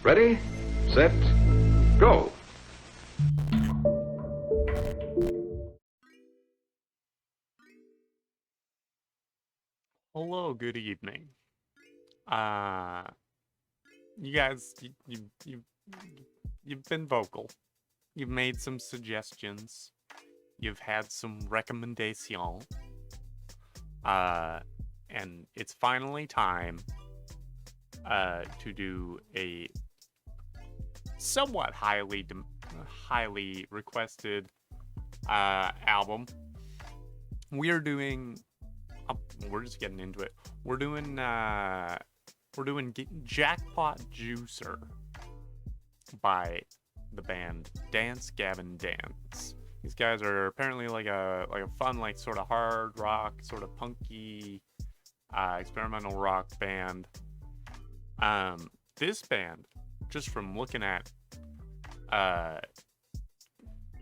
Ready, set, go. Hello, good evening. Uh, you guys, you've been vocal. You've made some suggestions. You've had some recommendation. And it's finally time to do a somewhat highly requested album. We're just getting into it. We're doing Jackpot Juicer by the band Dance Gavin Dance. These guys are apparently like a fun, like sort of hard rock, sort of punky, experimental rock band. This band, just from looking at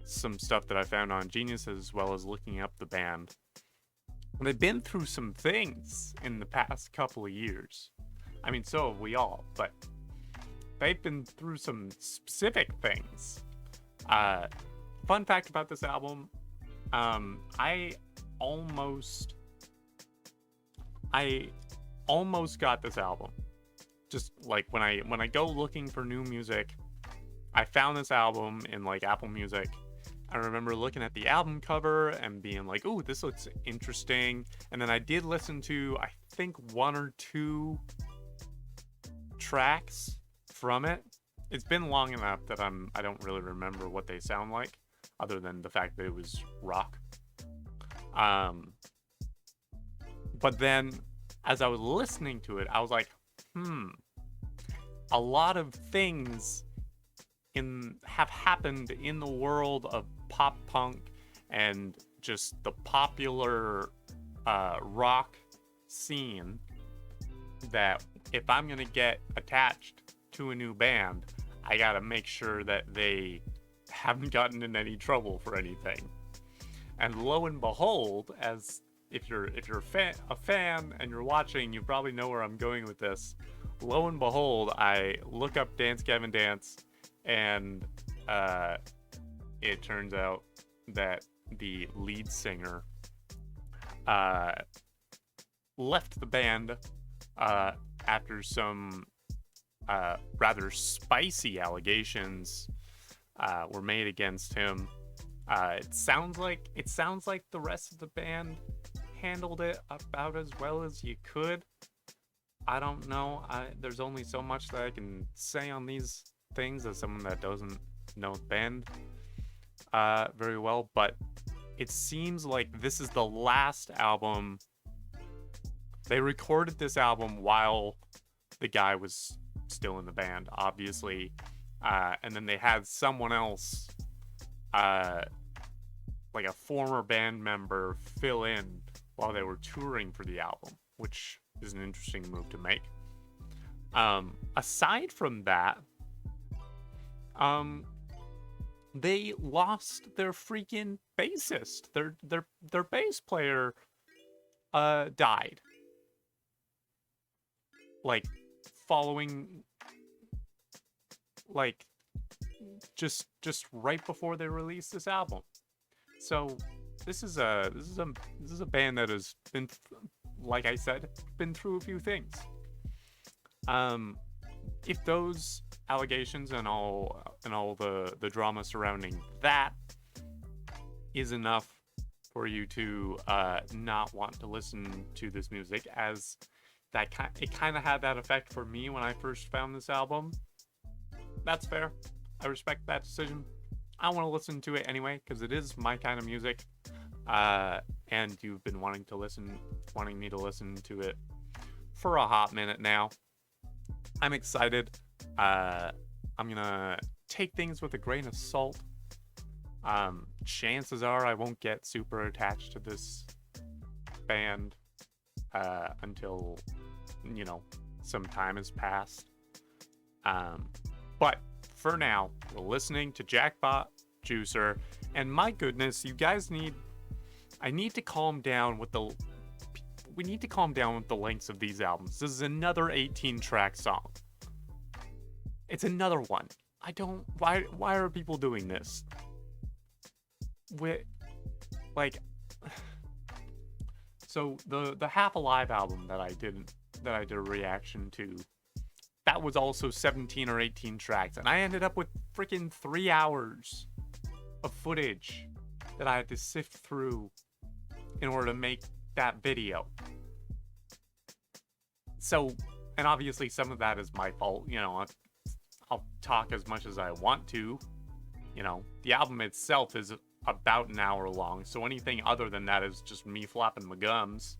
some stuff that I found on Genius, as well as looking up the band, they've been through some things in the past couple of years. I mean, so have we all, but they've been through some specific things. Fun fact about this album, I almost got this album. Just like when I go looking for new music, I found this album in like Apple Music. I remember looking at the album cover and being like, "Ooh, this looks interesting." And then I did listen to, I think, 1 or 2 tracks from it. It's been long enough that I don't really remember what they sound like, other than the fact that it was rock. But then, as I was listening to it, I was like, a lot of things have happened in the world of pop punk and just the popular rock scene, that if I'm gonna get attached to a new band, I gotta make sure that they haven't gotten in any trouble for anything. And lo and behold, as if you're a fan and you're watching, you probably know where I'm going with this. Lo and behold, I look up Dance Gavin Dance, and it turns out that the lead singer left the band after some rather spicy allegations were made against him. It sounds like the rest of the band handled it about as well as you could. I don't know. There's only so much that I can say on these things as someone that doesn't know the band very well, but it seems like this is the last album. They recorded this album while the guy was still in the band, obviously, and then they had someone else, like a former band member, fill in while they were touring for the album, which is an interesting move to make. Aside from that, they lost their freaking bassist. Their bass player died, like following, like just right before they released this album. So this is a band that has been, like I said, been through a few things. If those allegations and all the drama surrounding that is enough for you to not want to listen to this music, as it kind of had that effect for me when I first found this album, that's fair. I respect that decision. I want to listen to it anyway because it is my kind of music, and you've been wanting me to listen to it for a hot minute now. I'm excited. I'm gonna take things with a grain of salt. Chances are I won't get super attached to this band until, some time has passed. But for now, we're listening to Jackpot Juicer, and my goodness, you guys I need to calm down with the lengths of these albums. This is another 18-track song. It's another one. I don't. Why are people doing this? Like, so the Half Alive album that I did a reaction to, that was also 17 or 18 tracks, and I ended up with freaking 3 hours of footage that I had to sift through in order to make that video. So, and obviously some of that is my fault, you know. I'll talk as much as I want to, you know. The album itself is about an hour long, so anything other than that is just me flapping my gums.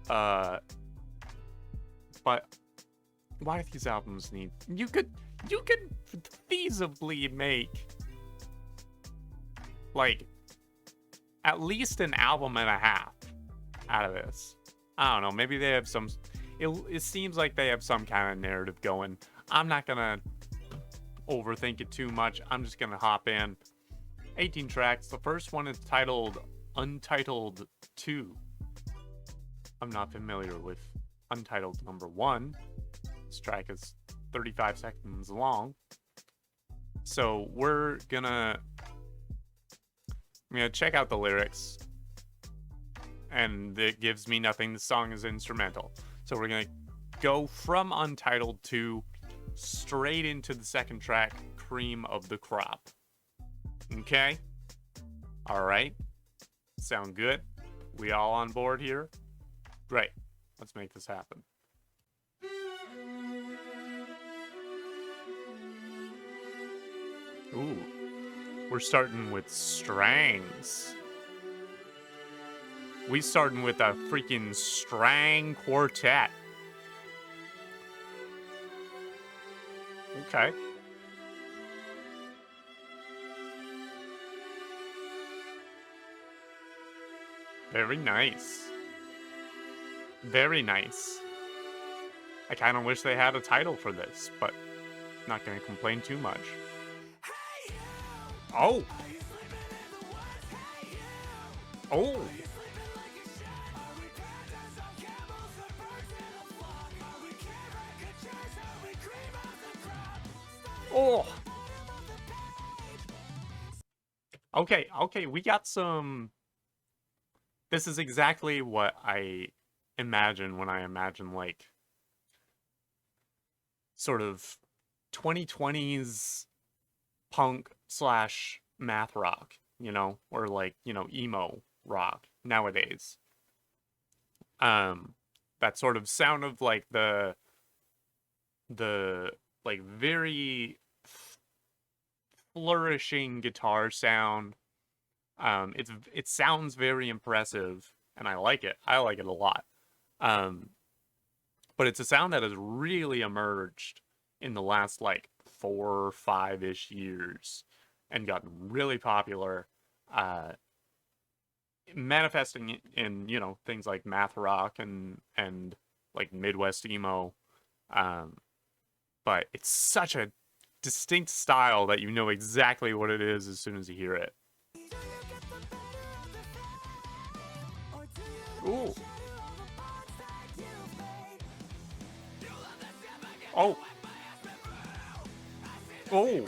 But why do these albums need... You could feasibly make, like, at least an album and a half out of this. I don't know, maybe they have some... It seems like they have some kind of narrative going. I'm not gonna overthink it too much. I'm just gonna hop in. 18 tracks. The first one is titled Untitled 2. I'm not familiar with Untitled number 1. This track is 35 seconds long. So I'm gonna check out the lyrics. And it gives me nothing. The song is instrumental. So we're gonna go from Untitled to straight into the second track, Cream of the Crop. Okay? Alright. Sound good? We all on board here? Great. Let's make this happen. Ooh. We're starting with strangs. We starting with a freaking strang quartet. Okay. Very nice. Very nice. I kind of wish they had a title for this, but not gonna complain too much. Oh! Oh! Oh! Okay, we got some... This is exactly what I imagine when I imagine, like, sort of 2020s punk / math rock, you know? Or, like, you know, emo rock nowadays. That sort of sound of, like, the like, very flourishing guitar sound. It sounds very impressive, and I like it. I like it a lot. But it's a sound that has really emerged in the last, like, 4 or 5-ish years and gotten really popular, manifesting in, you know, things like math rock and like Midwest emo. But it's such a distinct style that you know exactly what it is as soon as you hear it. Ooh. Oh. Oh.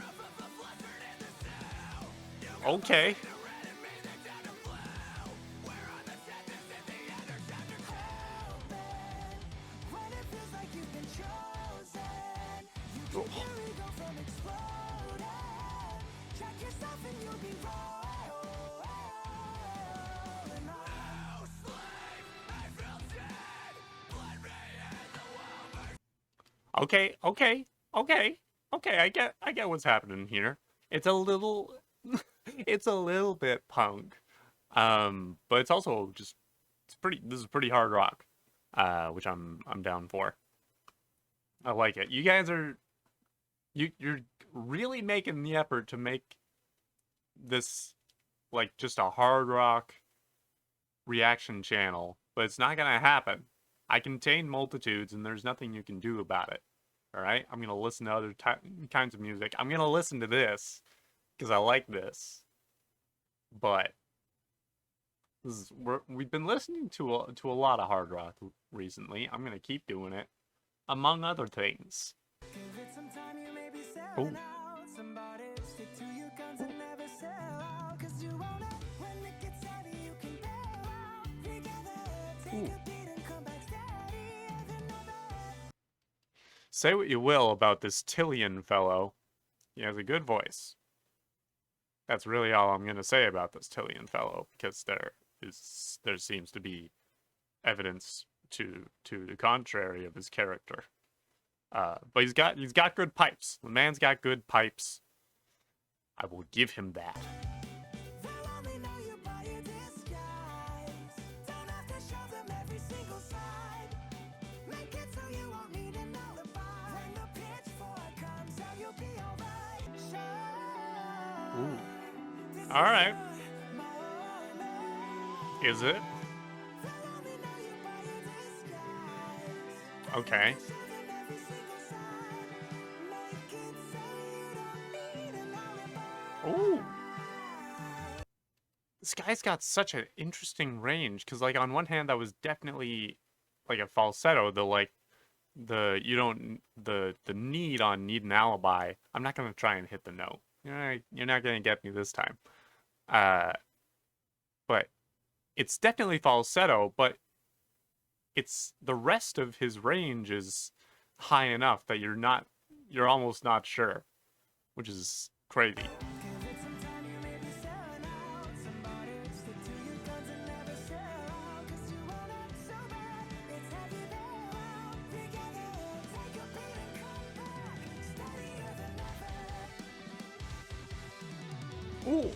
Okay. Oh. Okay, I get what's happening here. It's a little it's a little bit punk. But it's also just this is pretty hard rock. Which I'm down for. I like it. You guys are you're really making the effort to make this like just a hard rock reaction channel, but it's not gonna happen. I contain multitudes, and there's nothing you can do about it. All right, I'm gonna listen to other kinds of music. I'm gonna listen to this because I like this. But we've been listening to a lot of hard rock recently. I'm gonna keep doing it, among other things. Give it some time, you may Ooh. Ooh. Say what you will about this Tillian fellow. He has a good voice. That's really all I'm going to say about this Tillian fellow, because there seems to be evidence to the contrary of his character. But he's got good pipes. The man's got good pipes. I will give him that. Ooh. All right. Is it? Okay. Ooh. This guy's got such an interesting range, because like on one hand that was definitely like a falsetto, the need on need an alibi. I'm not gonna try and hit the note. You're not gonna get me this time. But it's definitely falsetto, but it's the rest of his range is high enough that you're almost not sure, which is crazy. Ooh.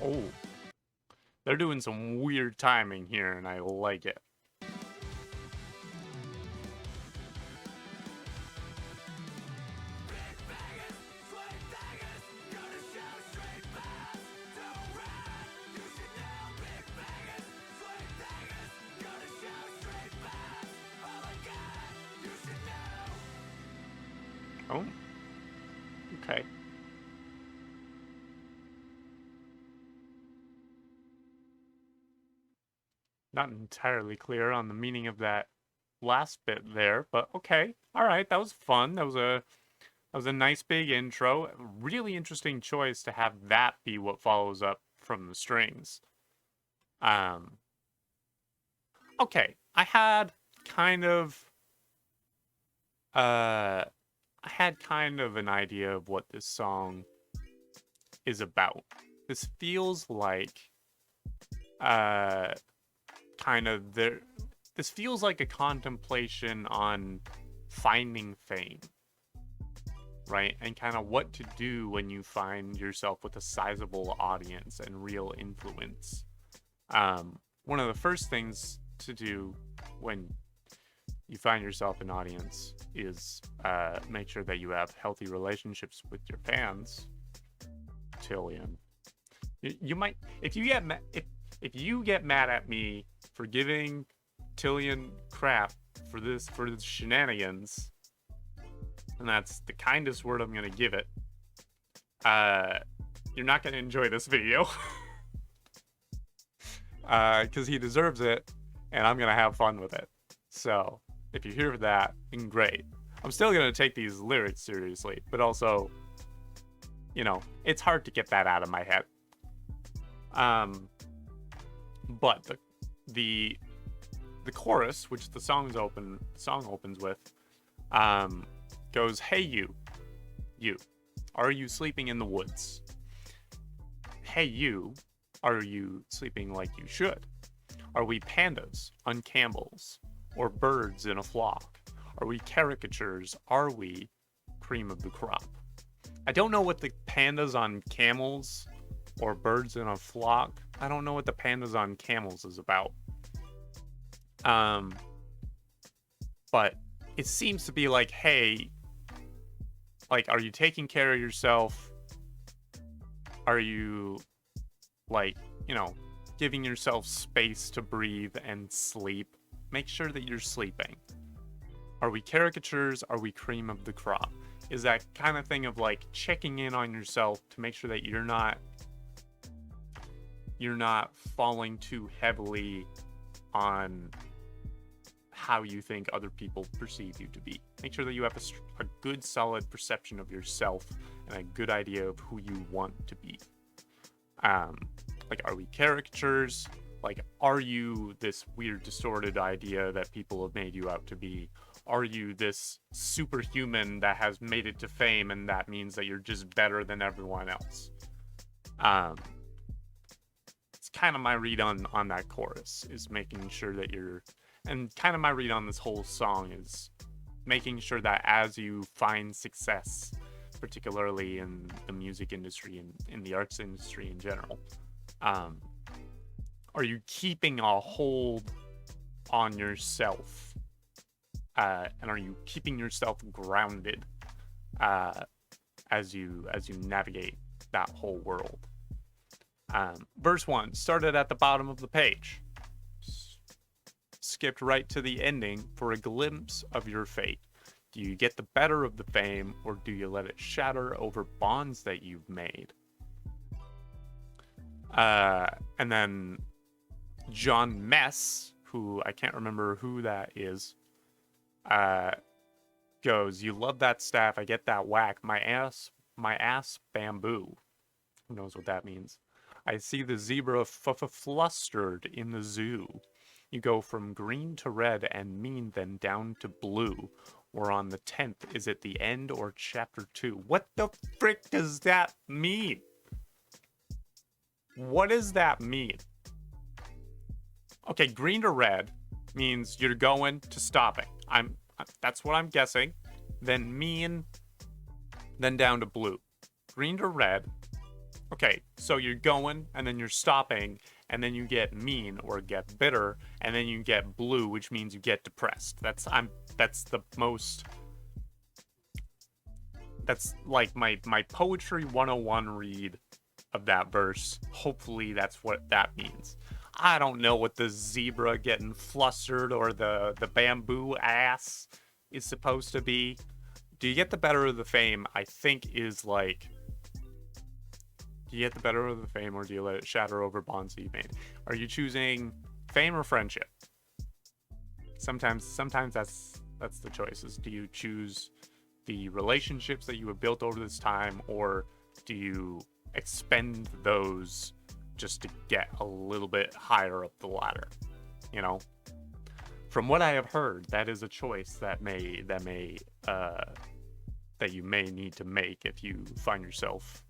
Oh. They're doing some weird timing here, and I like it. Oh. Okay. Not entirely clear on the meaning of that last bit there, but okay. All right, that was fun. That was a nice big intro. Really interesting choice to have that be what follows up from the strings. Okay. I had kind of an idea of what this song is about. This feels like this feels like a contemplation on finding fame, right? And kind of what to do when you find yourself with a sizable audience and real influence. One of the first things to do when you find yourself an audience is make sure that you have healthy relationships with your fans. Tillian, you might, if you get mad at me for giving Tillian crap for the shenanigans, and that's the kindest word I'm gonna give it, you're not gonna enjoy this video. Because he deserves it, and I'm gonna have fun with it. So if you're here for that, then great. I'm still gonna take these lyrics seriously, but also, it's hard to get that out of my head. But the chorus, which the song opens with, goes, "Hey you, are you sleeping in the woods? Hey you, are you sleeping like you should? Are we pandas on camels, or birds in a flock? Are we caricatures? Are we cream of the crop?" I don't know what the pandas on camels or birds in a flock. I don't know what the pandas on camels is about. But it seems to be like, hey, like, are you taking care of yourself? Are you, like, giving yourself space to breathe and sleep? Make sure that you're sleeping. Are we caricatures? Are we cream of the crop? Is that kind of thing of like checking in on yourself to make sure that you're not falling too heavily on how you think other people perceive you to be. Make sure that you have a good, solid perception of yourself and a good idea of who you want to be. Like, are we caricatures? Like, are you this weird, distorted idea that people have made you out to be? Are you this superhuman that has made it to fame and that means that you're just better than everyone else? It's kind of my read on that chorus, is making sure that you're... And kind of my read on this whole song is making sure that as you find success, particularly in the music industry and in the arts industry in general, are you keeping a hold on yourself? And are you keeping yourself grounded as you navigate that whole world? Verse 1 started at the bottom of the page, skipped right to the ending for a glimpse of your fate. Do you get the better of the fame, or do you let it shatter over bonds that you've made? And then John Mess, who I can't remember who that is, goes, "You love that staff, I get that whack. My ass bamboo." Who knows what that means? "I see the zebra flustered in the zoo. You go from green to red and mean, then down to blue. We're on the 10th. Is it the end or chapter 2? What the frick does that mean? What does that mean? Okay, green to red means you're going to stopping. That's what I'm guessing. Then mean, then down to blue. Green to red. Okay, so you're going, and then you're stopping, and then you get mean or get bitter, and then you get blue, which means you get depressed. That's the most... That's like my Poetry 101 read of that verse. Hopefully that's what that means. I don't know what the zebra getting flustered or the bamboo ass is supposed to be. Do you get the better of the fame? I think is like... Do you get the better of the fame, or do you let it shatter over bonds that you made? Are you choosing fame or friendship? Sometimes that's the choices. Do you choose the relationships that you have built over this time, or do you expend those just to get a little bit higher up the ladder? You know, from what I have heard, that is a choice that you may need to make if you find yourself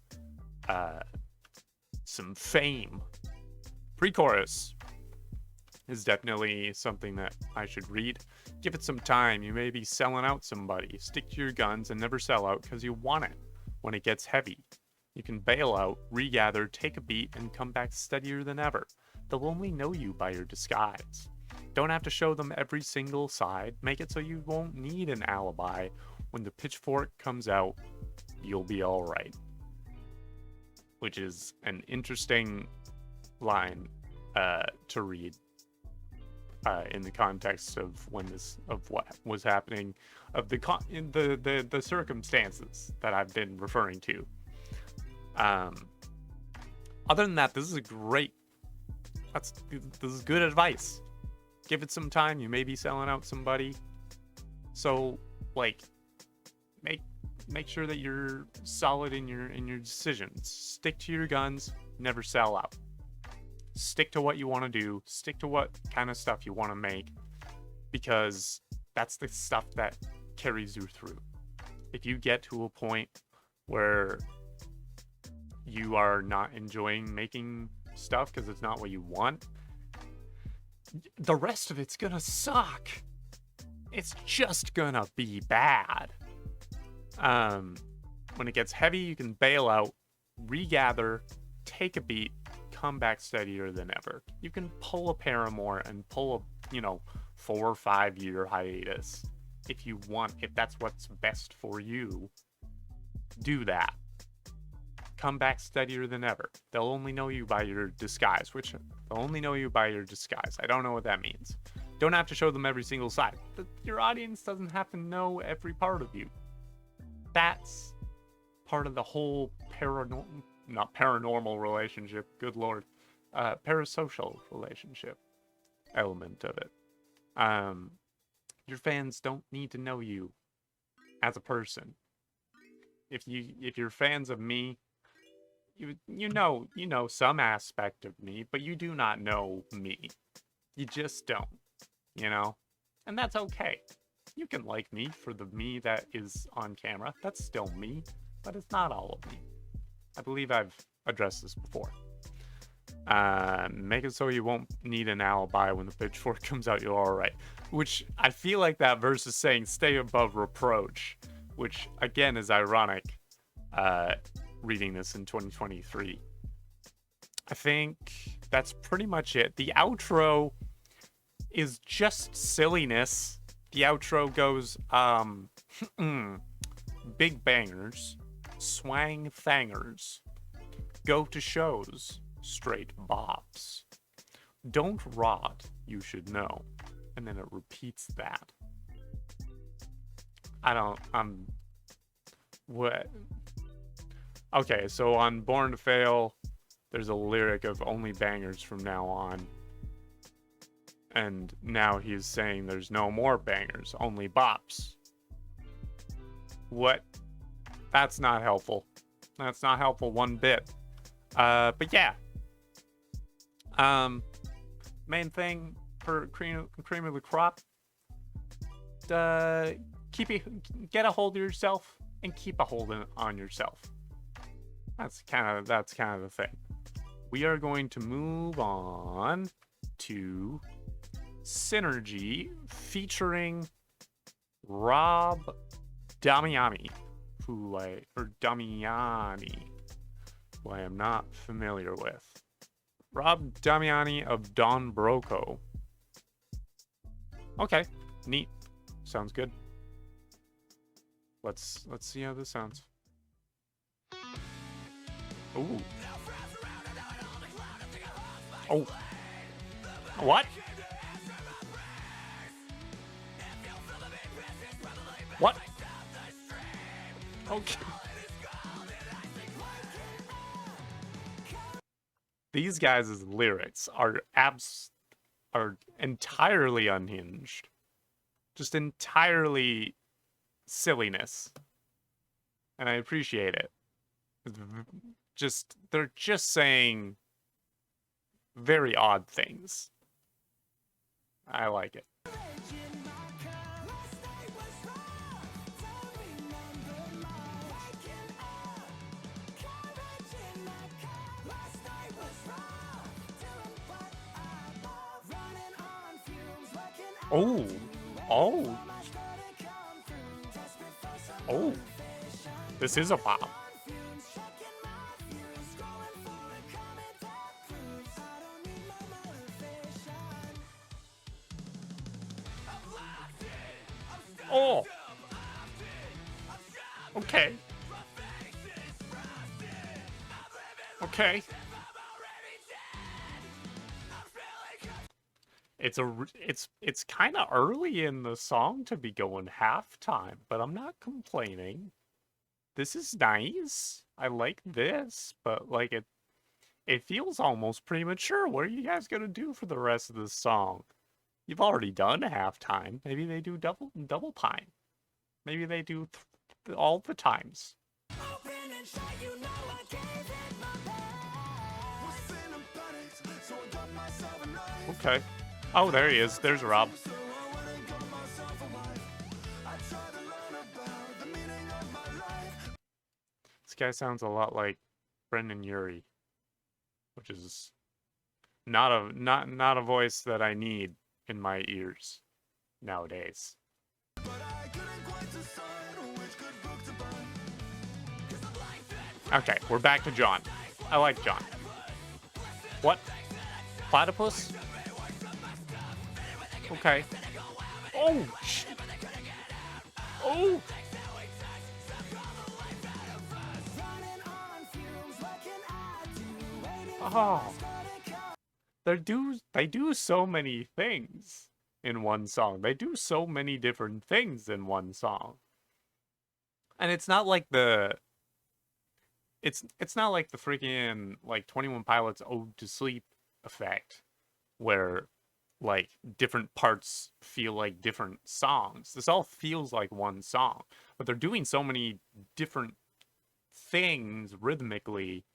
some fame. Pre-chorus is definitely something that I should read. Give it some time. You may be selling out somebody. Stick to your guns and never sell out because you want it. When it gets heavy, you can bail out, regather, take a beat, and come back steadier than ever. They'll only know you by your disguise. Don't have to show them every single side. Make it so you won't need an alibi. When the pitchfork comes out, you'll be alright. Which is an interesting line to read in the context of what was happening, of the circumstances that I've been referring to. Other than that, this is good advice. Give it some time. You may be selling out somebody, so like make sure that you're solid in your decisions. Stick to your guns. Never sell out. Stick to what you want to do. Stick to what kind of stuff you want to make, because that's the stuff that carries you through. If you get to a point where you are not enjoying making stuff because it's not what you want, the rest of it's gonna suck. It's just gonna be bad. When it gets heavy, you can bail out, regather, take a beat, come back steadier than ever. You can pull a Paramore and pull a 4 or 5 year hiatus if you want. If that's what's best for you, do that. Come back steadier than ever. They'll only know you by your disguise, I don't know what that means. Don't have to show them every single side. Your audience doesn't have to know every part of you. That's part of the whole paranormal relationship, good lord, parasocial relationship element of it. Your fans don't need to know you as a person. If you're fans of me, you know some aspect of me, but you do not know me. You just don't, you know? And that's okay. You can like me for the me that is on camera. That's still me, but it's not all of me. I believe I've addressed this before. Make it so you won't need an alibi when the pitchfork comes out, you're alright. Which, I feel like that verse is saying stay above reproach. Which, again, is ironic, reading this in 2023. I think that's pretty much it. The outro is just silliness. The outro goes, big bangers, swang fangers, go to shows, straight bops. Don't rot, you should know. And then it repeats that. What? Okay, so on Born to Fail, there's a lyric of only bangers from now on. And now he's saying there's no more bangers, only bops. What? That's not helpful. That's not helpful one bit. But yeah. Main thing for cream of the crop. Get a hold of yourself and keep a hold on yourself. That's kind of the thing. We are going to move on to Synergy featuring Rob Damiani, who I am not familiar with. Rob Damiani of Don Broco. Okay, neat. Sounds good. Let's see how this sounds. Ooh. Oh. What? What? Okay. These guys' lyrics are entirely unhinged. Just entirely silliness. And I appreciate it. They're just saying very odd things. I like it. Oh. Oh. Oh. This is a pop. Oh. Okay. Okay. It's kind of early in the song to be going halftime, but I'm not complaining. This is nice. I like this, but like it feels almost premature. What are you guys gonna do for the rest of the song? You've already done halftime. Maybe they do double time. Maybe they do all the times. Okay. Oh, there he is. There's Rob. This guy sounds a lot like Brendan Urie, which is not a voice that I need in my ears nowadays. Okay, we're back to John. I like John. What? Platypus? Okay. Oh! Oh! Oh. They do so many things in one song. They do so many different things in one song. And it's not like it's not like the freaking like 21 Pilots Ode to Sleep effect where like different parts feel like different songs. This all feels like one song, but they're doing so many different things rhythmically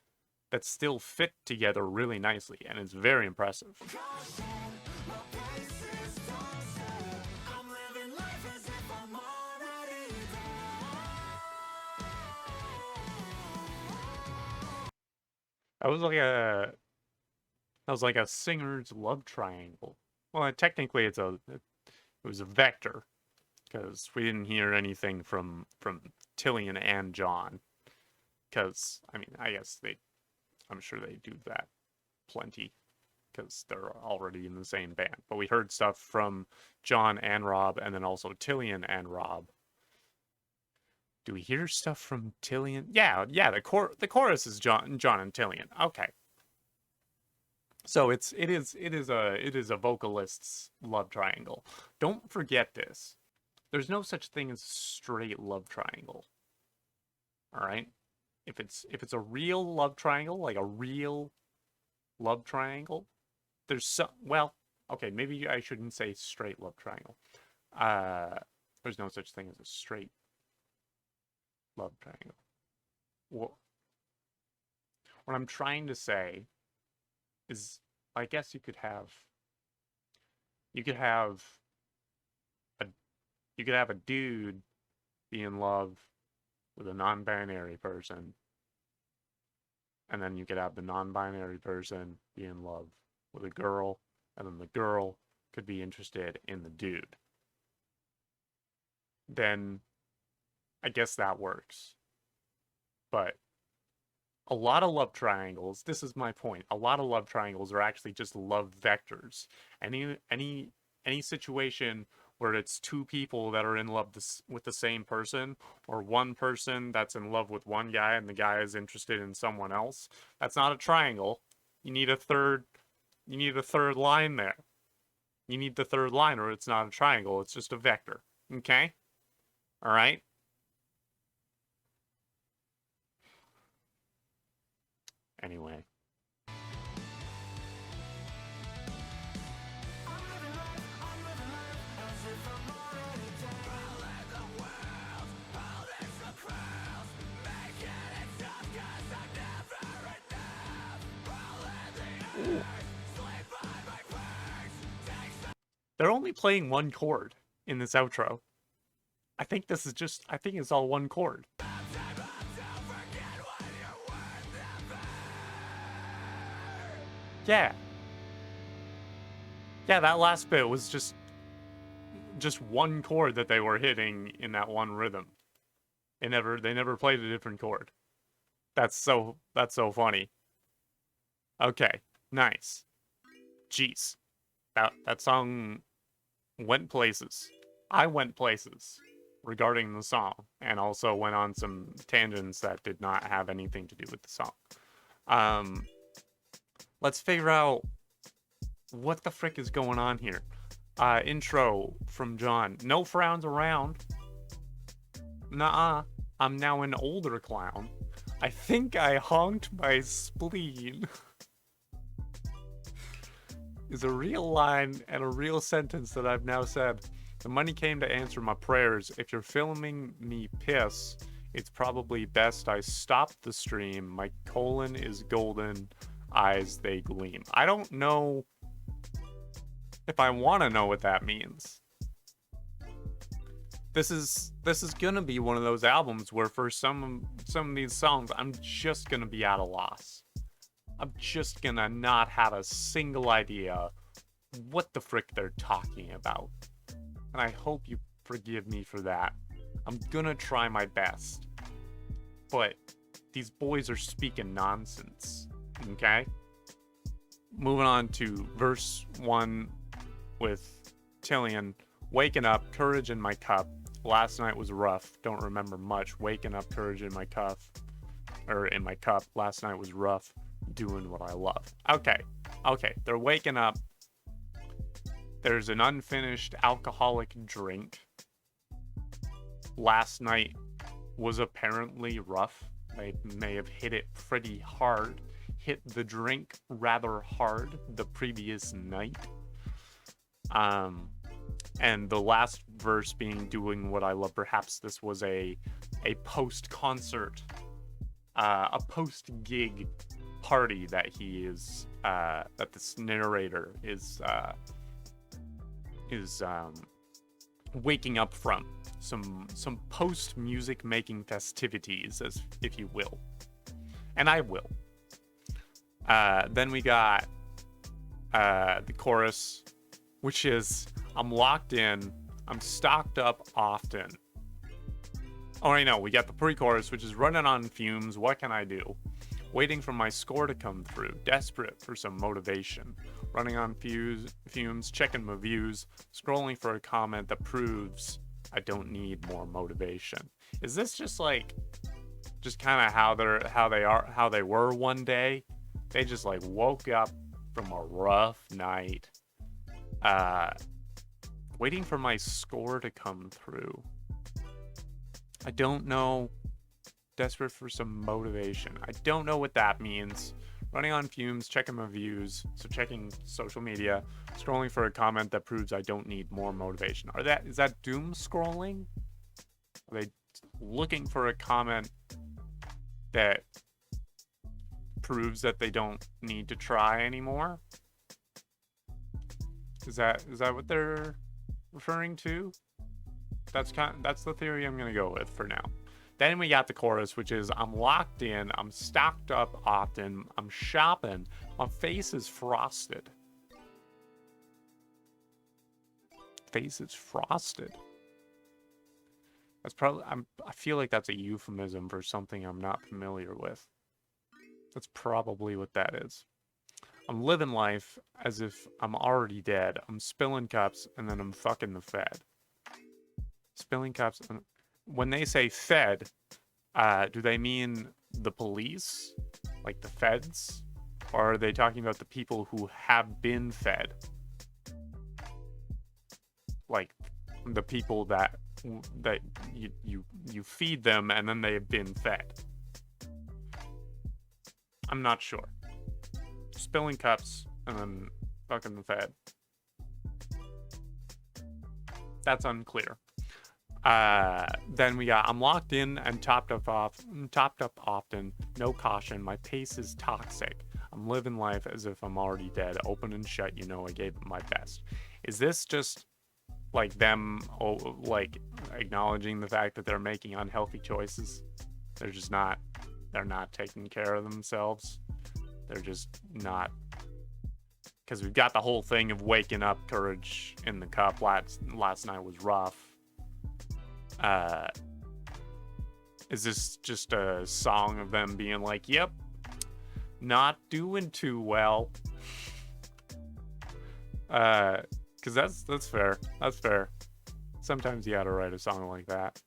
that still fit together really nicely, and it's very impressive. That was like a singer's love triangle. Well, technically it was a vector, because we didn't hear anything from Tillian and John. Because I mean, I'm sure they do that plenty, because they're already in the same band. But we heard stuff from John and Rob, and then also Tillian and Rob. Do we hear stuff from Tillian? Yeah. The chorus is John and Tillian. Okay. So it is a vocalist's love triangle. Don't forget this. There's no such thing as straight love triangle. All right? If it's a real love triangle, like a real love triangle, there's some, well, okay, maybe I shouldn't say straight love triangle. There's no such thing as a straight love triangle. What I'm trying to say is, I guess you could have a dude be in love with a non-binary person, and then you could have the non-binary person be in love with a girl, and then the girl could be interested in the dude. Then I guess that works. But a lot of love triangles, this is my point, a lot of love triangles are actually just love vectors. Any situation where it's two people that are in love with the same person, or one person that's in love with one guy and the guy is interested in someone else, that's not a triangle. You need a third line there. You need the third line, or it's not a triangle, it's just a vector. Okay? All right? Anyway. Ooh. They're only playing one chord in this outro. I think it's all one chord. Yeah. Yeah, that last bit was just one chord that they were hitting in that one rhythm. They never played a different chord. That's so funny. Okay, nice. Jeez. That song went places. I went places regarding the song, and also went on some tangents that did not have anything to do with the song. Let's figure out what the frick is going on here. Intro from John. No frowns around. Nuh-uh. I'm now an older clown. I think I honked my spleen. Is a real line and a real sentence that I've now said. The money came to answer my prayers. If you're filming me piss, it's probably best I stop the stream. My colon is golden. Eyes they gleam. I don't know if I want to know what that means. This is gonna be one of those albums where for some of these songs I'm just gonna be at a loss. I'm just gonna not have a single idea what the frick they're talking about. And I hope you forgive me for that. I'm gonna try my best. But these boys are speaking nonsense. Okay? Moving on to verse 1 with Tillian. Waking up, courage in my cup. Last night was rough. Don't remember much. Waking up, courage in my cup. Last night was rough. Doing what I love. Okay. They're waking up. There's an unfinished alcoholic drink. Last night was apparently rough. They may have hit it pretty hard. Hit the drink rather hard the previous night. And the last verse being doing what I love. Perhaps this was a post-concert, a post-gig party that he is, that this narrator is waking up from. Some post-music making festivities, as if you will. And I will. Then we got the chorus, which is, I'm locked in, I'm stocked up often. Oh, I know, we got the pre-chorus, which is running on fumes, what can I do? Waiting for my score to come through, desperate for some motivation. Running on fumes, checking my views, scrolling for a comment that proves I don't need more motivation. Is this just like, just kind of how they were one day? They just like woke up from a rough night, waiting for my score to come through. I don't know. Desperate for some motivation. I don't know what that means. Running on fumes, checking my views, so checking social media, scrolling for a comment that proves I don't need more motivation. Is that doom scrolling? Are they looking for a comment that proves that they don't need to try anymore? Is that what they're referring to? That's the theory I'm gonna go with for now. Then we got the chorus, which is, I'm locked in, I'm stocked up often, I'm shopping, my face is frosted. Face is frosted. That's probably, I feel like that's a euphemism for something I'm not familiar with. That's probably what that is. I'm living life as if I'm already dead. I'm spilling cups and then I'm fucking the Fed. Spilling cups. And when they say Fed, do they mean the police? Like the feds? Or are they talking about the people who have been fed? Like the people that you feed them and then they've been fed. I'm not sure. Spilling cups and then fucking the Fed. That's unclear. Then we got, I'm locked in and topped up often. No caution. My pace is toxic. I'm living life as if I'm already dead. Open and shut. You know I gave it my best. Is this just like them, like acknowledging the fact that they're making unhealthy choices? They're not taking care of themselves. They're just not. Because we've got the whole thing of waking up, courage in the cup. Last night was rough. Is this just a song of them being like, yep, not doing too well? Because that's fair. That's fair. Sometimes you gotta write a song like that.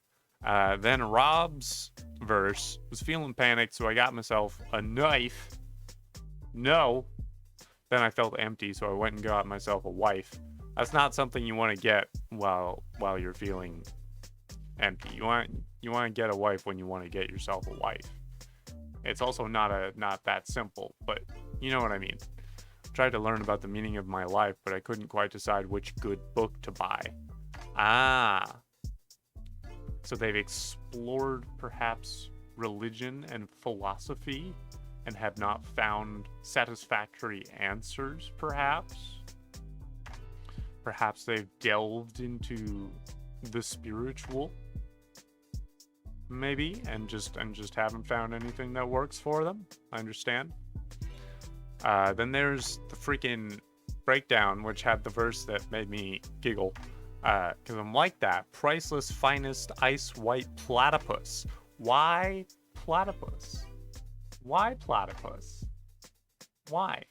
Then Rob's verse was feeling panicked, so I got myself a knife. No. Then I felt empty, so I went and got myself a wife. That's not something you want to get while you're feeling empty. You want to get a wife when you want to get yourself a wife. It's also not that simple, but you know what I mean. I tried to learn about the meaning of my life, but I couldn't quite decide which good book to buy. So they've explored perhaps religion and philosophy and have not found satisfactory answers, perhaps. Perhaps they've delved into the spiritual, maybe, and just haven't found anything that works for them. I understand. Then there's the freaking breakdown, which had the verse that made me giggle. Because I'm like that. Priceless, finest, ice white platypus. Why platypus? Why platypus? Why?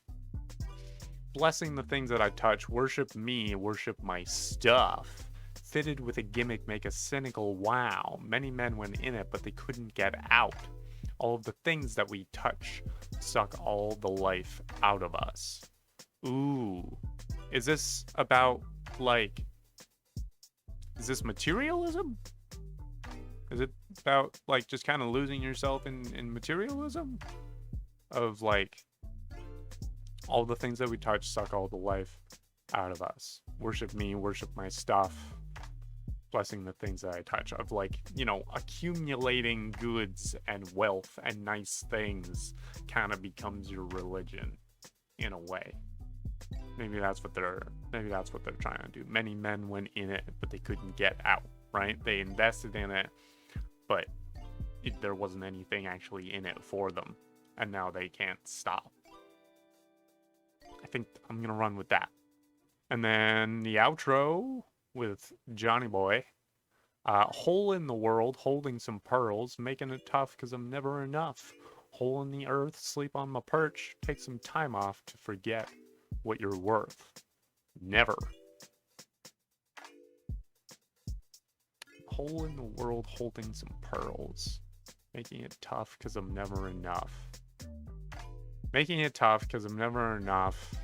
Blessing the things that I touch. Worship me, worship my stuff. Fitted with a gimmick, make a cynical wow. Many men went in it, but they couldn't get out. All of the things that we touch suck all the life out of us. Ooh. Is this about, like... Is this materialism? Is it about, like, just kind of losing yourself in materialism? Of, like, all the things that we touch suck all the life out of us. Worship me, worship my stuff, blessing the things that I touch. Of like, you know, accumulating goods and wealth and nice things kind of becomes your religion in a way. Maybe that's what they're trying to do. Many men went in it, but they couldn't get out, right? They invested in it, but there wasn't anything actually in it for them, and now they can't stop. I think I'm gonna run with that. And then the outro with Johnny Boy. Hole in the world, holding some pearls, making it tough because I'm never enough. Hole in the earth, sleep on my perch, take some time off to forget what you're worth. Never. Hole in the world, holding some pearls, making it tough because I'm never enough. Making it tough because I'm never enough.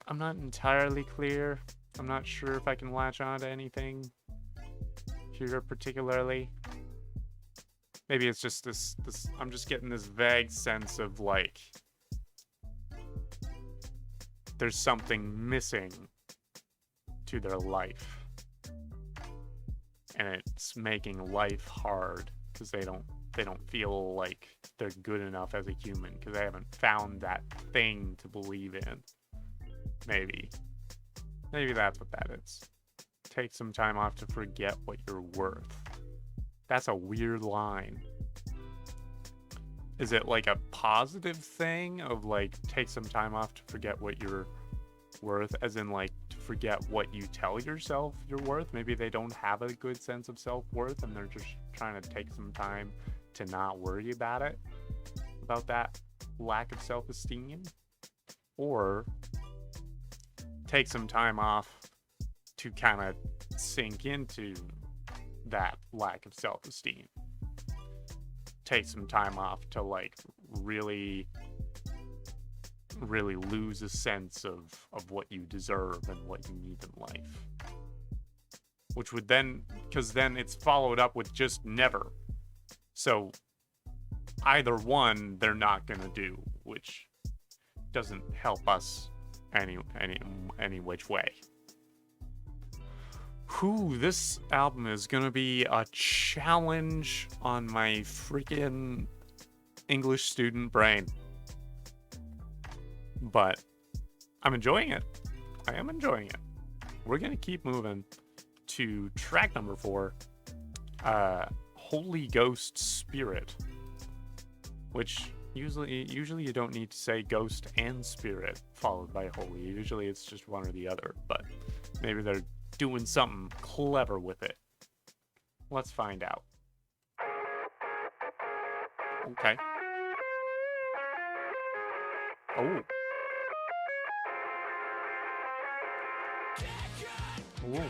I'm not entirely clear. I'm not sure if I can latch on to anything here particularly. Maybe it's just this I'm just getting this vague sense of like there's something missing to their life. And it's making life hard because they don't feel like they're good enough as a human because they haven't found that thing to believe in. Maybe that's what that is. Take some time off to forget what you're worth. That's a weird line. Is it like a positive thing of like take some time off to forget what you're worth, as in like to forget what you tell yourself you're worth? Maybe they don't have a good sense of self-worth and they're just trying to take some time to not worry about it, about that lack of self-esteem, or take some time off to kind of sink into that lack of self-esteem. Take some time off to like really lose a sense of what you deserve and what you need in life. Which would then, because then it's followed up with just never. So either one they're not gonna do, which doesn't help us any which way. Whew, this album is gonna be a challenge on my freaking English student brain. But I'm enjoying it. I am enjoying it. We're gonna keep moving to track number 4, Holy Ghost Spirit, which usually you don't need to say ghost and spirit followed by holy. Usually it's just one or the other, but maybe they're doing something clever with it. Let's find out. Okay. Oh. Ooh.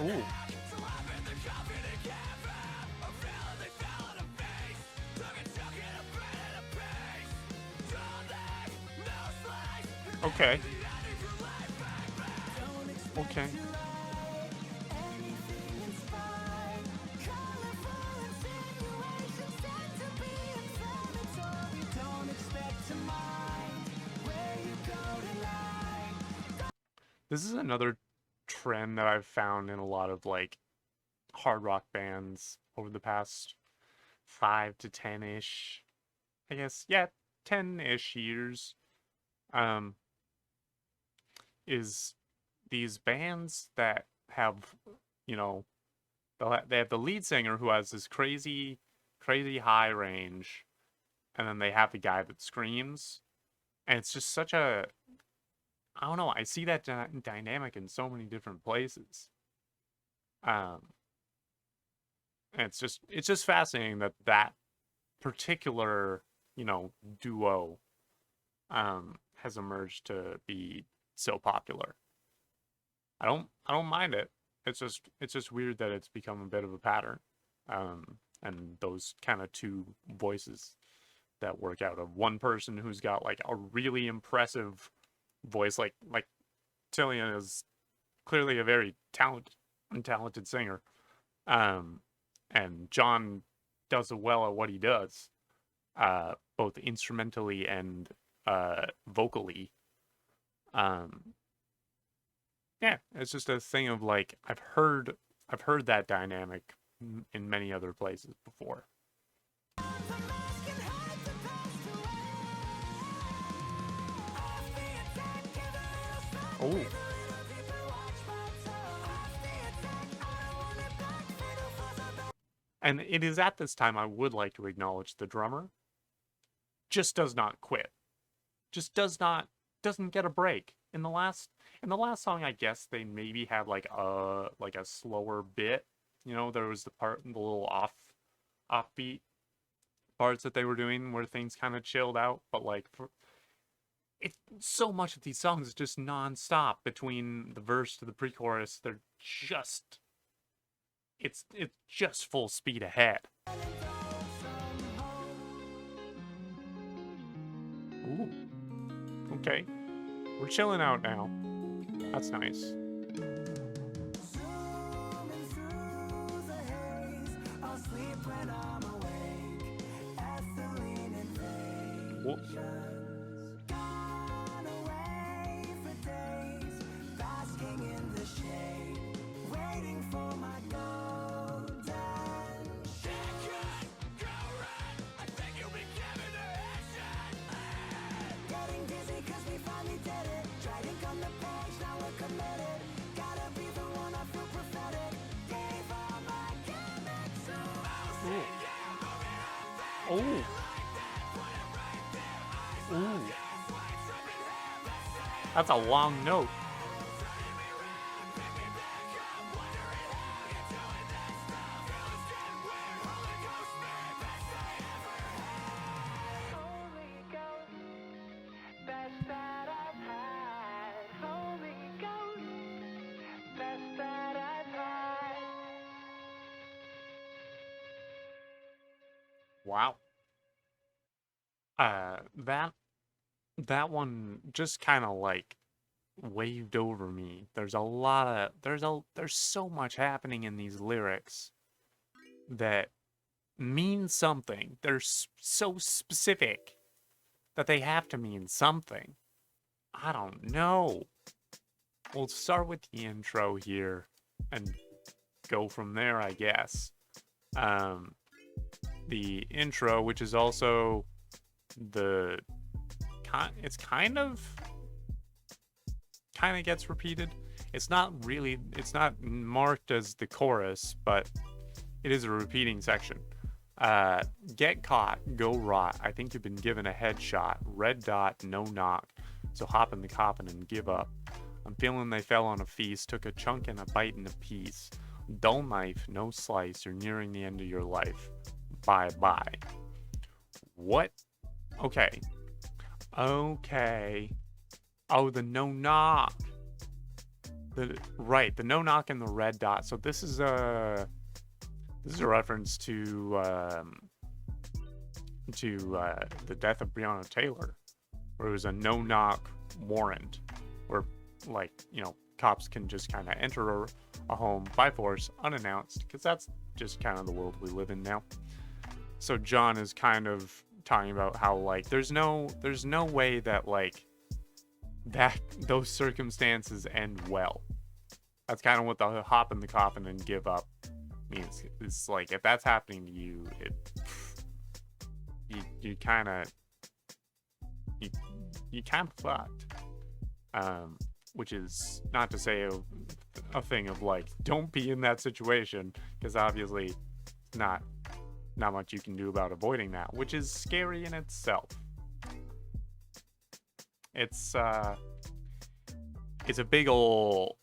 Ooh. Okay. Okay. This is another trend that I've found in a lot of like hard rock bands over the past 5 to 10-ish, I guess, yeah, 10-ish years, is these bands that have, you know, they have the lead singer who has this crazy high range, and then they have the guy that screams, and it's just such a, I don't know, I see that dynamic in so many different places. And it's just fascinating that particular, you know, duo has emerged to be so popular. I don't mind it. It's just weird that it's become a bit of a pattern. And those kind of two voices that work out, of one person who's got like a really impressive voice, like Tillian is clearly a very talented singer, and John does well at what he does, both instrumentally and vocally. Yeah, it's just a thing of like I've heard that dynamic in many other places before. Oh. And it is at this time I would like to acknowledge the drummer just does not quit. Just doesn't get a break. In the last song, I guess they maybe had like a slower bit. You know, there was the little offbeat parts that they were doing where things kind of chilled out, but like it's so much of these songs is just nonstop between the verse to the pre-chorus. They're just it's just full speed ahead. Ooh. Okay. We're chilling out now. That's nice. Whoops. Ooh. Ooh. That's a long note. Wow. That one just kind of like waved over me. There's so much happening in these lyrics that mean something. They're so specific that they have to mean something. I don't know. We'll start with the intro here and go from there, I guess. The intro, which is also it's kind of gets repeated. It's not marked as the chorus, but it is a repeating section. Get caught, go rot. I think you've been given a headshot. Red dot, no knock. So hop in the coffin and give up. I'm feeling they fell on a feast. Took a chunk and a bite and a piece. Dull knife, no slice. You're nearing the end of your life. Bye-bye. What? Okay. Oh, the no knock. The no knock and the red dot. So this is a reference to the death of Breonna Taylor, where it was a no knock warrant, where cops can just kind of enter a home by force unannounced, because that's just kind of the world we live in now. So John is kind of talking about how there's no way that that those circumstances end well. That's kind of what the hop in the coffin and give up means. It's like, if that's happening to you, you kind of fucked. Which is not to say a thing of don't be in that situation, because obviously not much you can do about avoiding that, which is scary in itself. It's a big ol'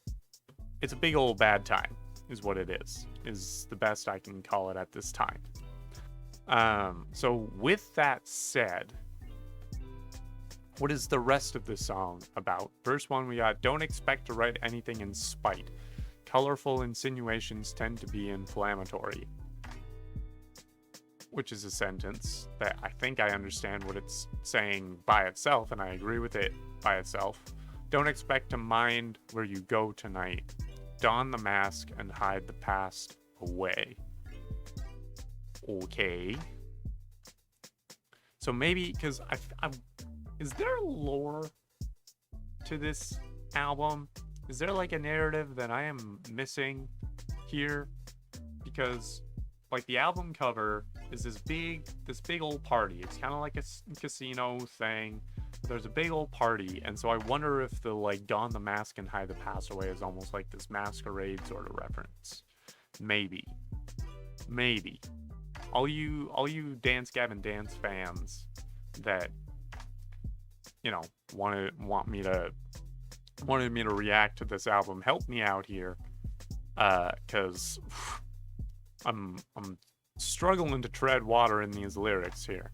bad time is what it is the best I can call it at this time. So with that said, what is the rest of the song about? Verse 1, we got, don't expect to write anything in spite. Colorful insinuations tend to be inflammatory. Which is a sentence that I think I understand what it's saying by itself, and I agree with it by itself. Don't expect to mind where you go tonight. Don the mask and hide the past away. Okay. So maybe, because is there lore to this album? Is there like a narrative that I am missing here? Because like the album cover is this big old party. It's kind of like a casino thing. There's a big old party, and so I wonder if the like Don the Mask and Hide the Pass Away is almost like this masquerade sort of reference. Maybe. All you Dance Gavin Dance fans that wanted me to react to this album, help me out here, because I'm struggling to tread water in these lyrics here.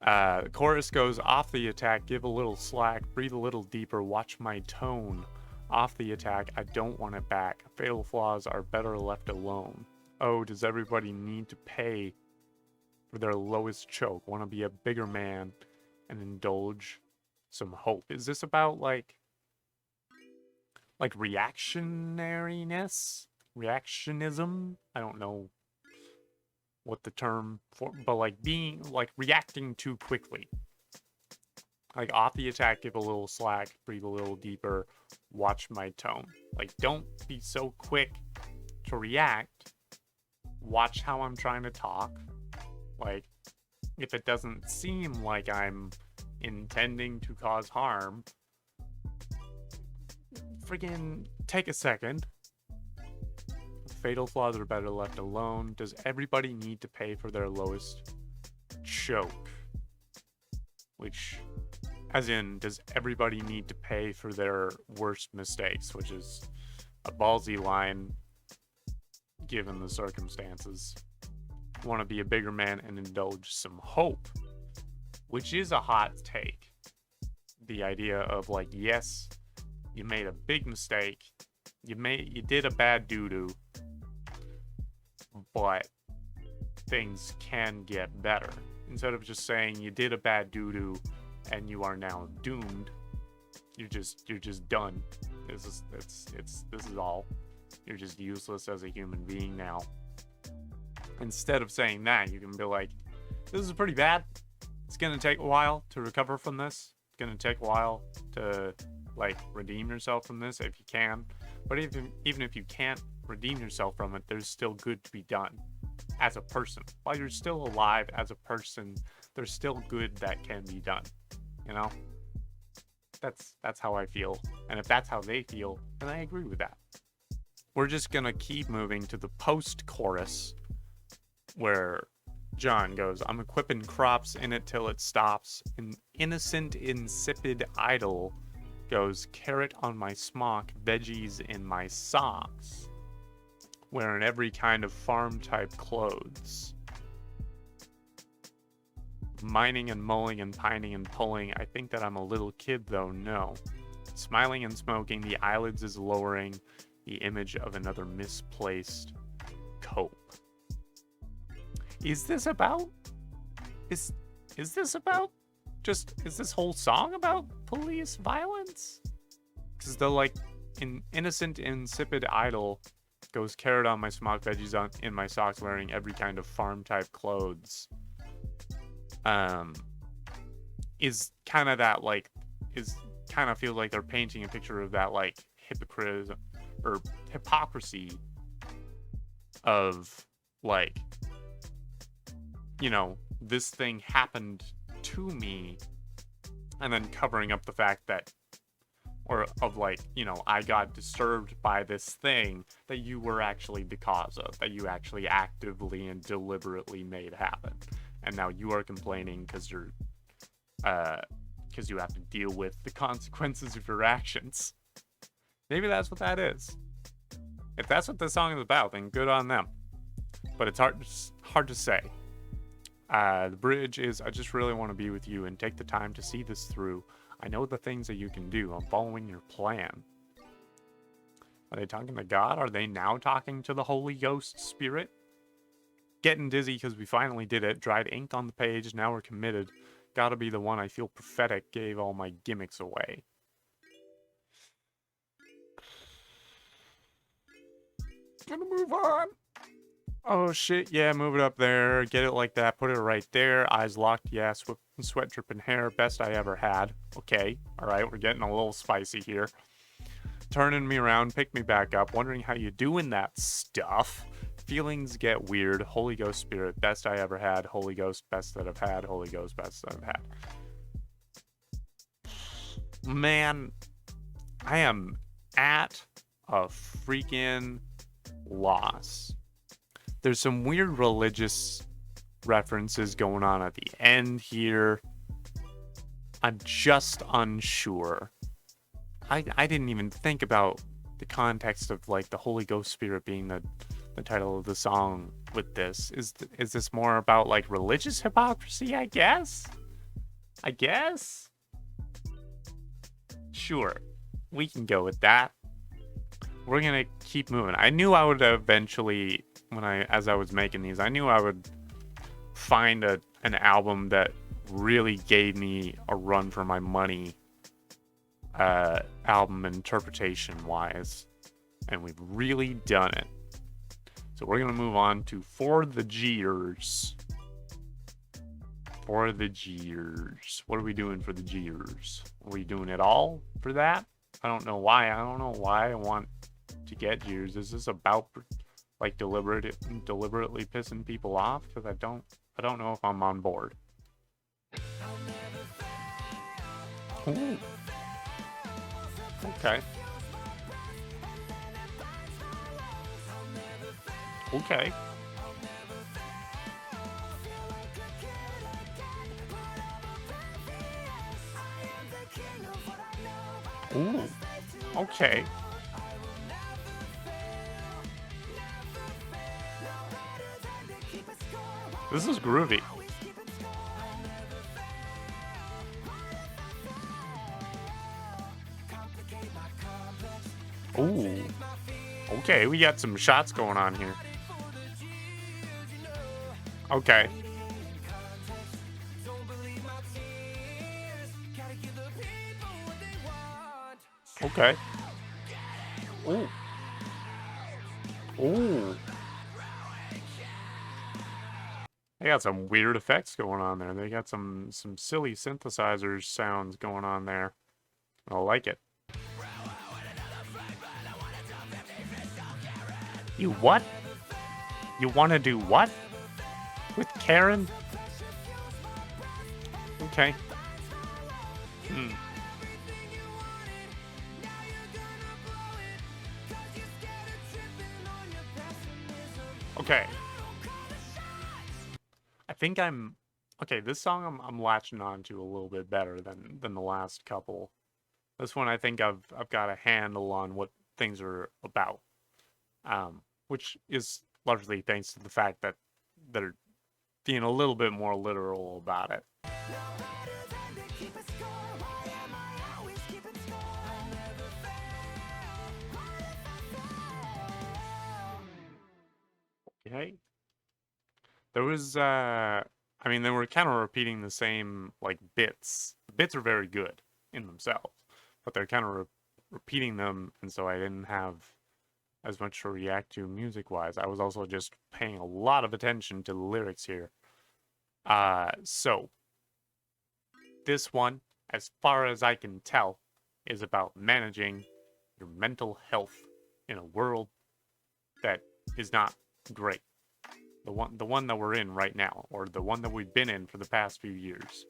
The chorus goes, off the attack, give a little slack, breathe a little deeper, watch my tone. Off the attack, I don't want it back. Fatal flaws are better left alone. Oh, does everybody need to pay for their lowest choke? Want to be a bigger man and indulge some hope. Is this about like reactionariness? Reactionism? I don't know what the term for, but like being like reacting too quickly. Like off the attack, give a little slack, breathe a little deeper, watch my tone. Like don't be so quick to react. Watch how I'm trying to talk. Like if it doesn't seem like I'm intending to cause harm, friggin' take a second. Fatal flaws are better left alone. Does everybody need to pay for their lowest choke? Which, as in, does everybody need to pay for their worst mistakes? Which is a ballsy line given the circumstances. Want to be a bigger man and indulge some hope, which is a hot take. The idea of like, yes, you made a big mistake, you did a bad doo-doo, but things can get better. Instead of just saying you did a bad doo-doo and you are now doomed, you're just done. This is all. You're just useless as a human being now. Instead of saying that, you can be like, this is pretty bad. It's gonna take a while to recover from this. It's gonna take a while to like redeem yourself from this if you can. But even if you can't redeem yourself from it, there's still good to be done as a person. While you're still alive as a person, there's still good that can be done. You know? That's how I feel. And if that's how they feel, then I agree with that. We're just gonna keep moving to the post-chorus where John goes, I'm equipping crops in it till it stops. An innocent, insipid idol goes, carrot on my smock, veggies in my socks. Wearing every kind of farm-type clothes. Mining and mulling and pining and pulling. I think that I'm a little kid, though, no. Smiling and smoking, the eyelids is lowering. The image of another misplaced cope. Is this about? Is this about? Is this whole song about police violence? Because the like, an innocent, insipid idol goes carrot on my smock, veggies in my socks, wearing every kind of farm type clothes. Is kind of that like, kind of feels like they're painting a picture of that like hypocrisy of like, this thing happened to me, and then covering up the fact that, or of like, I got disturbed by this thing that you were actually the cause of, that you actually actively and deliberately made happen. And now you are complaining because you have to deal with the consequences of your actions. Maybe that's what that is. If that's what this song is about, then good on them. But it's hard to say. The bridge is, I just really want to be with you and take the time to see this through. I know the things that you can do. I'm following your plan. Are they talking to God? Are they now talking to the Holy Ghost Spirit? Getting dizzy because we finally did it. Dried ink on the page. Now we're committed. Gotta be the one. I feel prophetic. Gave all my gimmicks away. Gonna move on. Oh shit, yeah, move it up there, get it like that, put it right there, eyes locked, yeah, sweat dripping hair, best I ever had. Okay, alright, we're getting a little spicy here. Turning me around, pick me back up, wondering how you doing that stuff. Feelings get weird, Holy Ghost spirit, best I ever had, Holy Ghost, best that I've had, Holy Ghost, best that I've had. Man, I am at a freaking loss. There's some weird religious references going on at the end here. I'm just unsure. I didn't even think about the context of like the Holy Ghost Spirit being the title of the song with this. Is this more about like religious hypocrisy, I guess? I guess? Sure. We can go with that. We're gonna keep moving. I knew I would eventually, as I was making these, I knew I would find an album that really gave me a run for my money, album interpretation wise, and we've really done it. So we're gonna move on to For the Jeers. For the Jeers. What are we doing for the Jeers? Are we doing it all for that? I don't know why. I don't know why I want to get Jeers. Is this about like deliberately pissing people off? Because I don't know if I'm on board. Ooh. Okay. Okay. Ooh. Okay. This is groovy. Ooh. Okay, we got some shots going on here. Okay. Okay. Ooh. Ooh. They got some weird effects going on there. They got some silly synthesizers sounds going on there. I like it. You what? You want to do what? With Karen? Okay. Okay. I think I'm... Okay, this song I'm latching on to a little bit better than the last couple. This one I think I've got a handle on what things are about. Which is largely thanks to the fact that they're being a little bit more literal about it. Okay. There was, I mean, they were kind of repeating the same, like, bits. The bits are very good in themselves, but they're kind of repeating them, and so I didn't have as much to react to music-wise. I was also just paying a lot of attention to the lyrics here. So, this one, as far as I can tell, is about managing your mental health in a world that is not great. The one that we're in right now, or the one that we've been in for the past few years.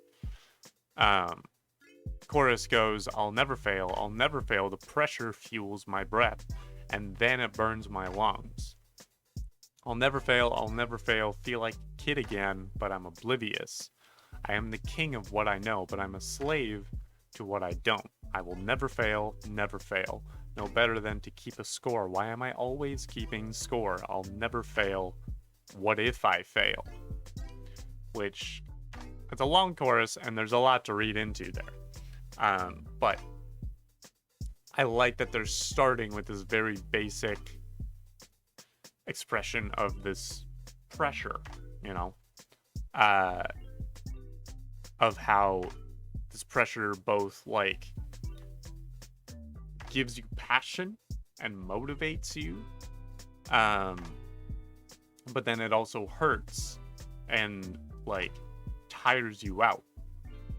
Chorus goes, I'll never fail, the pressure fuels my breath, and then it burns my lungs. I'll never fail, feel like a kid again, but I'm oblivious. I am the king of what I know, but I'm a slave to what I don't. I will never fail, no better than to keep a score. Why am I always keeping score? I'll never fail. What if I fail? Which, it's a long chorus, and there's a lot to read into there. But I like that they're starting with this very basic expression of this pressure, you know, of how this pressure both, like, gives you passion and motivates you, but then it also hurts and like tires you out,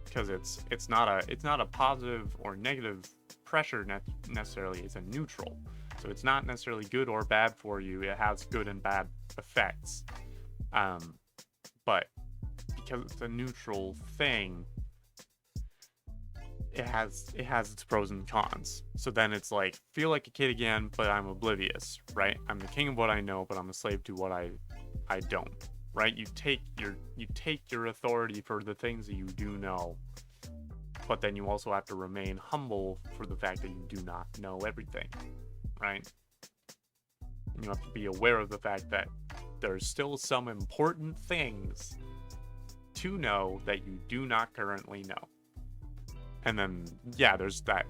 because it's not a positive or negative pressure necessarily. It's a neutral, so it's not necessarily good or bad for you. It has good and bad effects, but because it's a neutral thing, it has its pros and cons. So then it's like, feel like a kid again, but I'm oblivious, right? I'm the king of what I know, but I'm a slave to what I don't, right? You take your authority for the things that you do know, but then you also have to remain humble for the fact that you do not know everything, right? And you have to be aware of the fact that there's still some important things to know that you do not currently know. And then, yeah, there's that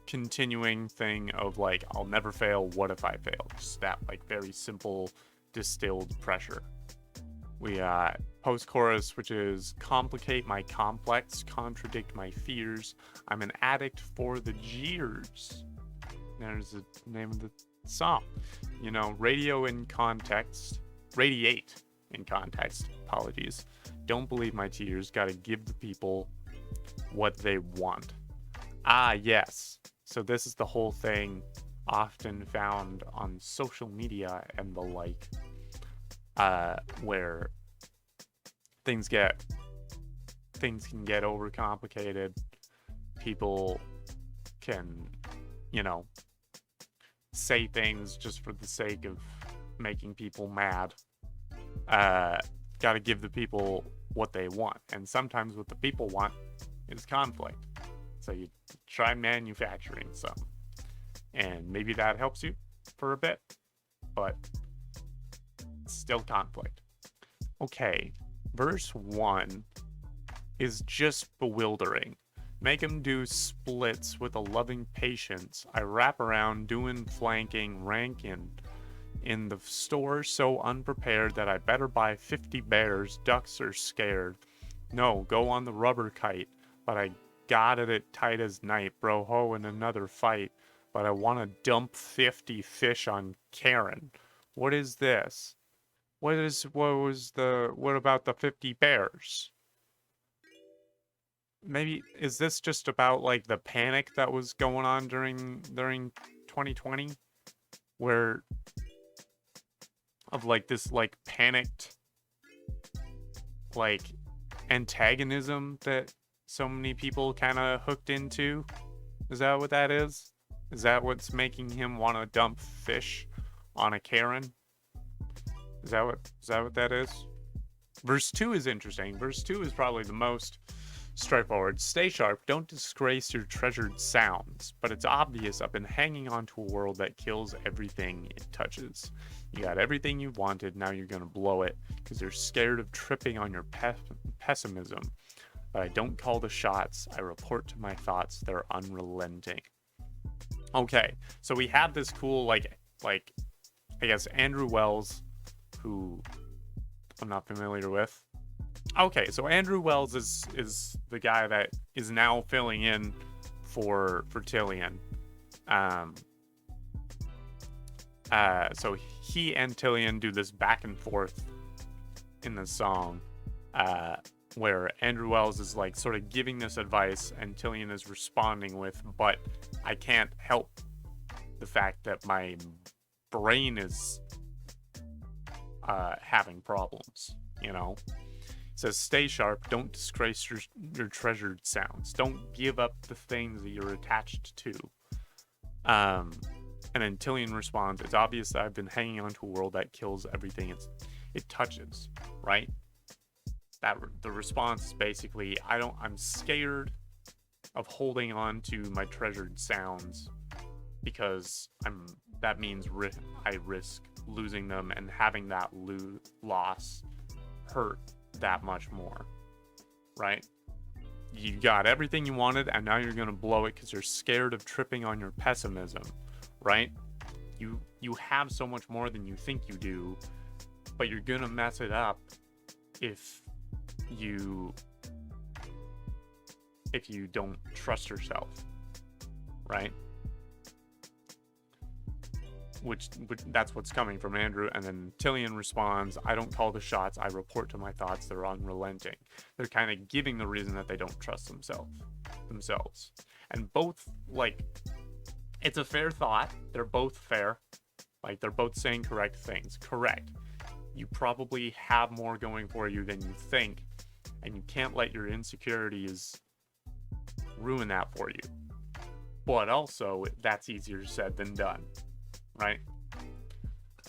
continuing thing of like, I'll never fail, what if I fail? Just that like very simple distilled pressure. We post-chorus, which is complicate my complex, contradict my fears. I'm an addict for the Jeers. There's the name of the song. You know, radiate in context. Apologies. Don't believe my tears. Gotta give the people what they want. Ah, yes. So this is the whole thing often found on social media and the like, where things can get overcomplicated. People can, say things just for the sake of making people mad. Gotta give the people what they want. And sometimes what the people want is conflict. So you try manufacturing some. And maybe that helps you for a bit, but it's still conflict. Okay, verse 1 is just bewildering. Make him do splits with a loving patience. I wrap around doing flanking, ranking in the store so unprepared that I better buy 50 bears. Ducks are scared. No, go on the rubber kite, but I got it tight as night. Bro ho in another fight, but I want to dump 50 fish on Karen. What is this? What about the 50 bears? Maybe, is this just about like the panic that was going on during 2020? Where, of like this like panicked like antagonism that so many people kind of hooked into? Is that what that is? Is that what's making him want to dump fish on a Karen? Is that what that is? Verse 2 is interesting. Verse 2 is probably the most straightforward. Stay sharp, don't disgrace your treasured sounds. But it's obvious I've been hanging on to a world that kills everything it touches. You got everything you wanted, now you're gonna blow it because you're scared of tripping on your pessimism. But I don't call the shots, I report to my thoughts, they're unrelenting. Okay, so we have this cool, like I guess Andrew Wells, who I'm not familiar with. Okay, so Andrew Wells is the guy that is now filling in for Tillian. So he and Tillian do this back and forth in the song, where Andrew Wells is like sort of giving this advice and Tillian is responding with, but I can't help the fact that my brain is having problems, It says, stay sharp, don't disgrace your treasured sounds. Don't give up the things that you're attached to. And then Tillian responds, it's obvious that I've been hanging on to a world that kills everything it touches, right? The response is basically, I'm scared of holding on to my treasured sounds because that means I risk losing them and having that loss hurt that much more, right? You got everything you wanted and now you're gonna blow it because you're scared of tripping on your pessimism, right? You have so much more than you think you do, but you're gonna mess it up if you don't trust yourself, right? which that's what's coming from Andrew. And then Tillian responds, I don't call the shots, I report to my thoughts, they're unrelenting. They're kind of giving the reason that they don't trust themselves. And both, like, it's a fair thought. They're both fair. Like, they're both saying correct things. Correct. You probably have more going for you than you think, and you can't let your insecurities ruin that for you. But also, that's easier said than done, right?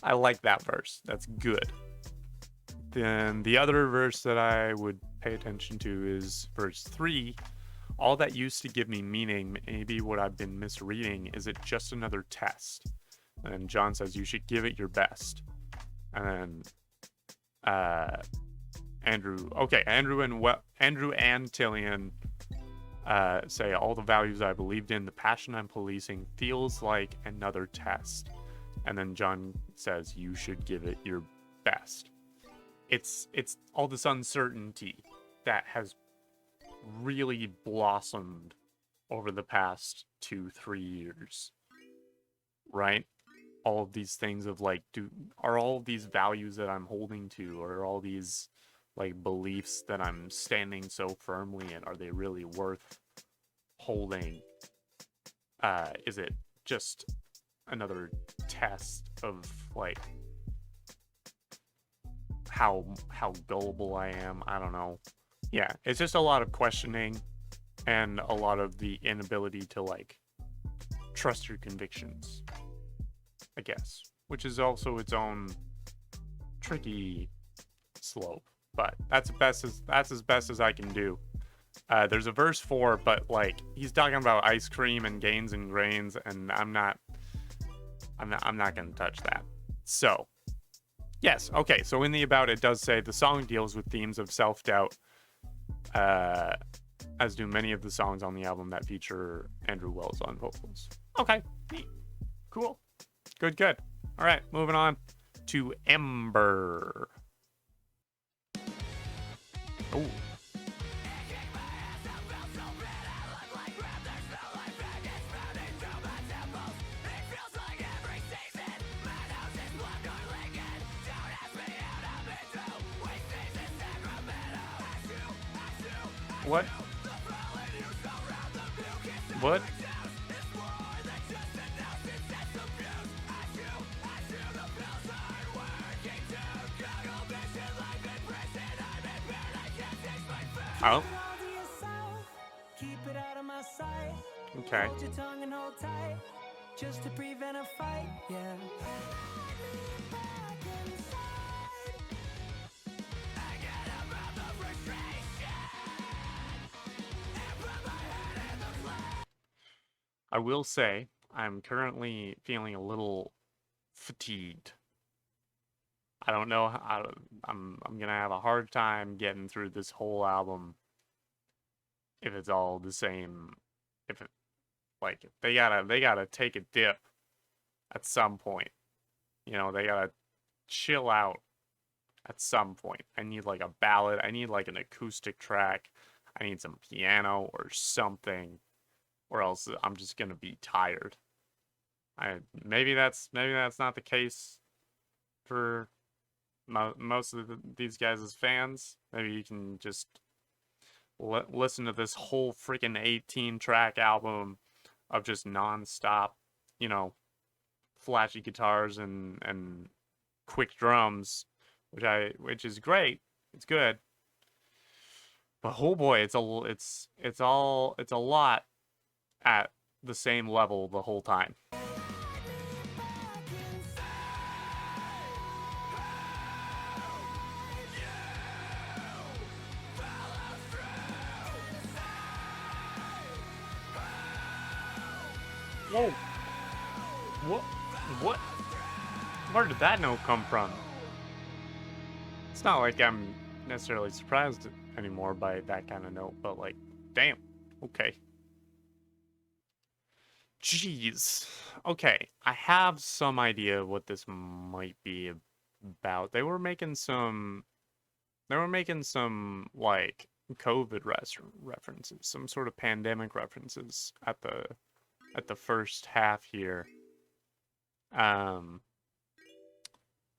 I like that verse. That's good. Then the other verse that I would pay attention to is verse 3. All that used to give me meaning, maybe what I've been misreading, is it just another test? And John says you should give it your best. And then Andrew and Tillian say all the values I believed in, the passion I'm policing feels like another test. And then John says you should give it your best. It's all this uncertainty that has really blossomed over the past 2-3 years, right? All of these things of like, are all of these values that I'm holding to, or all these like beliefs that I'm standing so firmly in, are they really worth holding? Is it just another test of like how gullible I am? I don't know. Yeah, it's just a lot of questioning and a lot of the inability to like trust your convictions, I guess, which is also its own tricky slope. But that's as best as I can do. There's a verse 4, but like he's talking about ice cream and gains and grains, and I'm not gonna touch that. So yes, okay. So in the about, it does say the song deals with themes of self-doubt, as do many of the songs on the album that feature Andrew Wells on vocals. Okay, neat, cool, good. All right, moving on to Ember. Oh. What? What? Oh. Okay. Just to prevent a fight, yeah. I will say I'm currently feeling a little fatigued. I don't know how I'm gonna have a hard time getting through this whole album if it's all the same. If it, like, they gotta take a dip at some point. You know, they gotta chill out at some point. I need like a ballad. I need like an acoustic track. I need some piano or something, or else I'm just gonna be tired. Maybe that's not the case for most of these guys' fans. Maybe you can just listen to this whole freaking 18-track album of just non-stop, you know, flashy guitars and quick drums, which is great. It's good. But oh boy, it's a lot at the same level the whole time. Whoa. What? Where did that note come from? It's not like I'm necessarily surprised anymore by that kind of note, but like, damn. Okay. Jeez. Okay, I have some idea what this might be about. They were making some like COVID references, some sort of pandemic references at the first half here.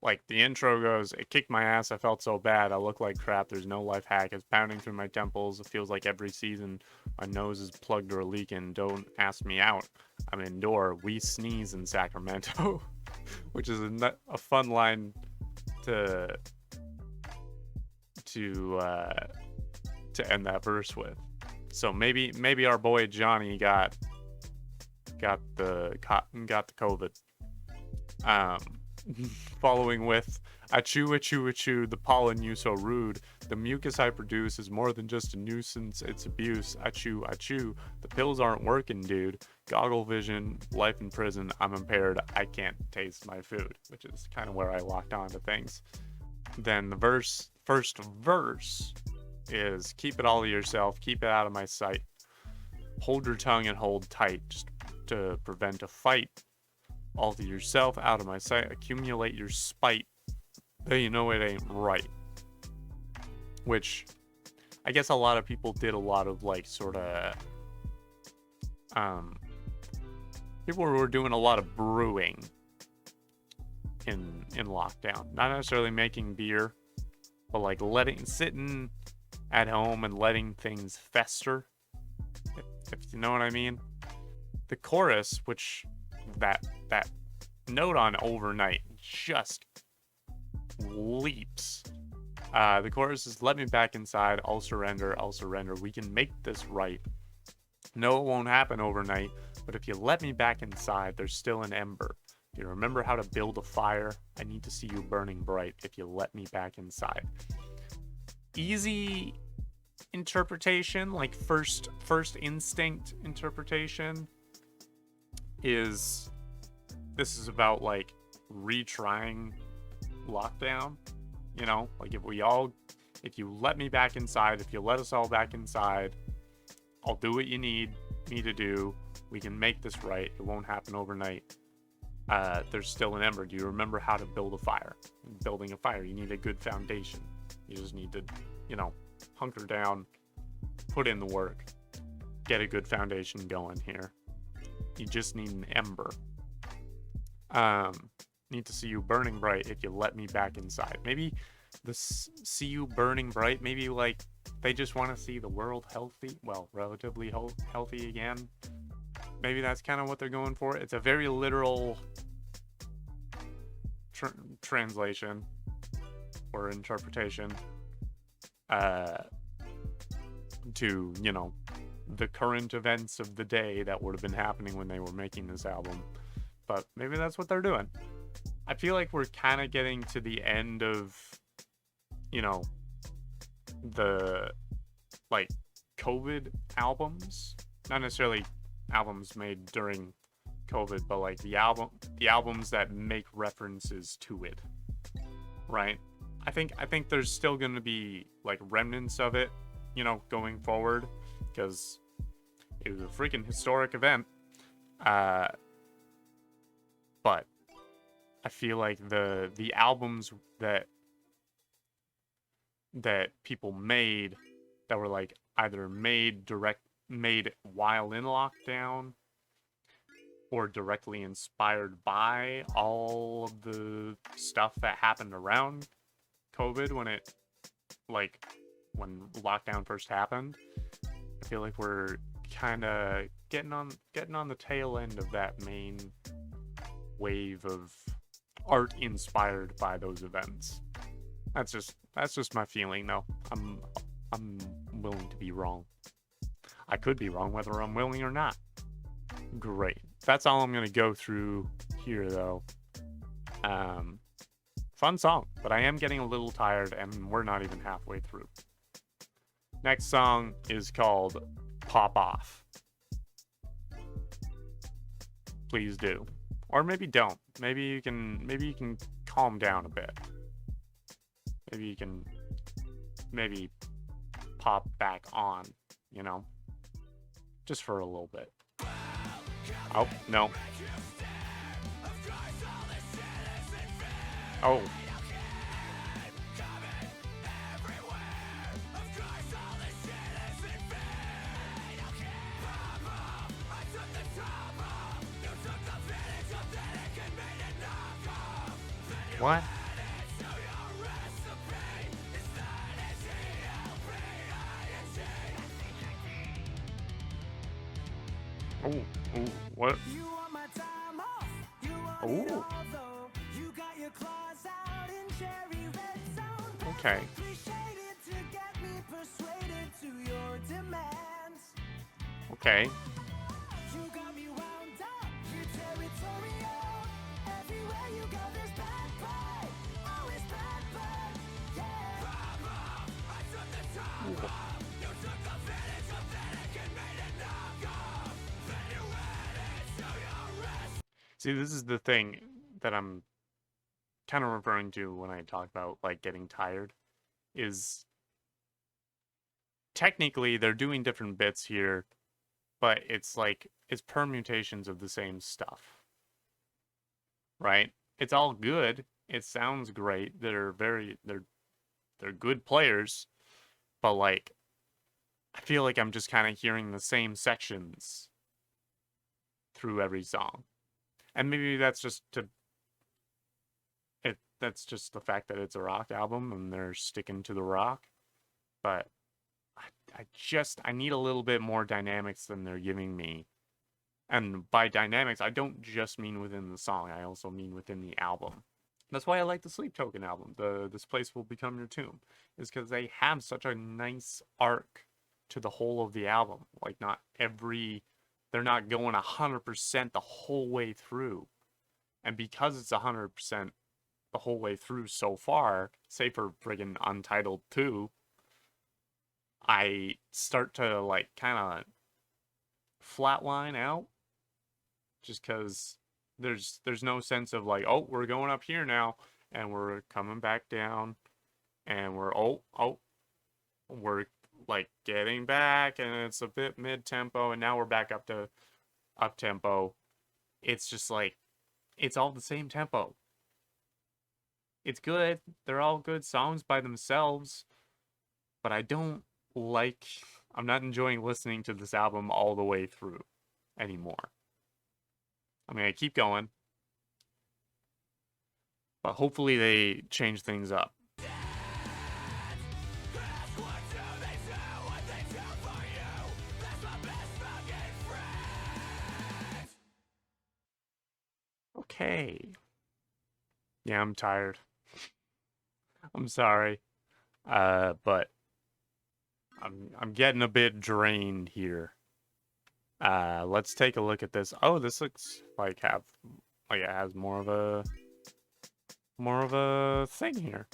Like the intro goes, it kicked my ass, I felt so bad, I look like crap, there's no life hack, it's pounding through my temples, it feels like every season my nose is plugged or leaking, don't ask me out, I'm indoor, we sneeze in Sacramento. Which is a fun line to end that verse with. So maybe our boy Johnny got the COVID. Following with achoo achoo achoo, the pollen you so rude, the mucus I produce is more than just a nuisance, it's abuse, achoo achoo, the pills aren't working, dude, goggle vision, life in prison, I'm impaired, I can't taste my food, which is kind of where I locked on to things. Then the first verse is keep it all to yourself, keep it out of my sight, hold your tongue and hold tight, just to prevent a fight. All to yourself, out of my sight, accumulate your spite, though you know it ain't right. Which, I guess a lot of people did a lot of, like, sort of, people were doing a lot of brewing in lockdown. Not necessarily making beer, but, like, sitting at home and letting things fester, if you know what I mean. The chorus, which that note on overnight just leaps. The chorus is let me back inside, I'll surrender, we can make this right. No, it won't happen overnight, but if you let me back inside, there's still an ember. Do you remember how to build a fire? I need to see you burning bright if you let me back inside. Easy interpretation, like first instinct interpretation is this is about like retrying lockdown, you know, like if you let me back inside, if you let us all back inside, I'll do what you need me to do, we can make this right, it won't happen overnight. There's still an ember. Do you remember how to build a fire? Building a fire, you need a good foundation. You just need to, you know, hunker down, put in the work, get a good foundation going here. You just need an ember. Need to see you burning bright if you let me back inside. Maybe the see you burning bright, maybe like they just want to see the world healthy, well, relatively healthy again. Maybe that's kind of what they're going for. It's a very literal translation or interpretation to, you know, the current events of the day that would have been happening when they were making this album. But maybe that's what they're doing. I feel like we're kind of getting to the end of, you know, the, like, COVID albums. Not necessarily albums made during COVID, but, like, the albums that make references to it, right? I think there's still going to be, like, remnants of it, you know, going forward, because it was a freaking historic event. But I feel like the albums that people made that were like either made while in lockdown or directly inspired by all of the stuff that happened around COVID when lockdown first happened. I feel like we're kind of getting on the tail end of that main wave of art inspired by those events. That's just my feeling, though. I'm willing to be wrong. I could be wrong whether I'm willing or not. Great. That's all I'm gonna go through here, though. Fun song, but I am getting a little tired, and we're not even halfway through. Next song is called Pop Off. Please do. Or maybe don't. Maybe you can calm down a bit. Maybe you can pop back on, you know? Just for a little bit. Oh, no. Oh. What? Oh, oh, what? Oh. Okay. Okay. See, this is the thing that I'm kind of referring to when I talk about like getting tired is technically they're doing different bits here, but it's like it's permutations of the same stuff. Right? It's all good. It sounds great. They're good players, but like I feel like I'm just kind of hearing the same sections through every song. And maybe that's just that's just the fact that it's a rock album and they're sticking to the rock. But I need a little bit more dynamics than they're giving me. And by dynamics, I don't just mean within the song, I also mean within the album. That's why I like the Sleep Token album, This Place Will Become Your Tomb, is because they have such a nice arc to the whole of the album. Like, they're not going 100% the whole way through. And because it's 100% the whole way through so far, say for friggin' Untitled 2, I start to, like, kind of flatline out. Just because there's no sense of, like, oh, we're going up here now, and we're coming back down, and we're, we're, like, getting back, and it's a bit mid-tempo, and now we're back up to up-tempo. It's just, like, it's all the same tempo. It's good. They're all good songs by themselves, but I'm not enjoying listening to this album all the way through anymore. I mean, I keep going, but hopefully they change things up. Okay. Yeah, I'm tired. I'm sorry. But I'm getting a bit drained here. Let's take a look at this. Oh, this looks like it has more of a thing here.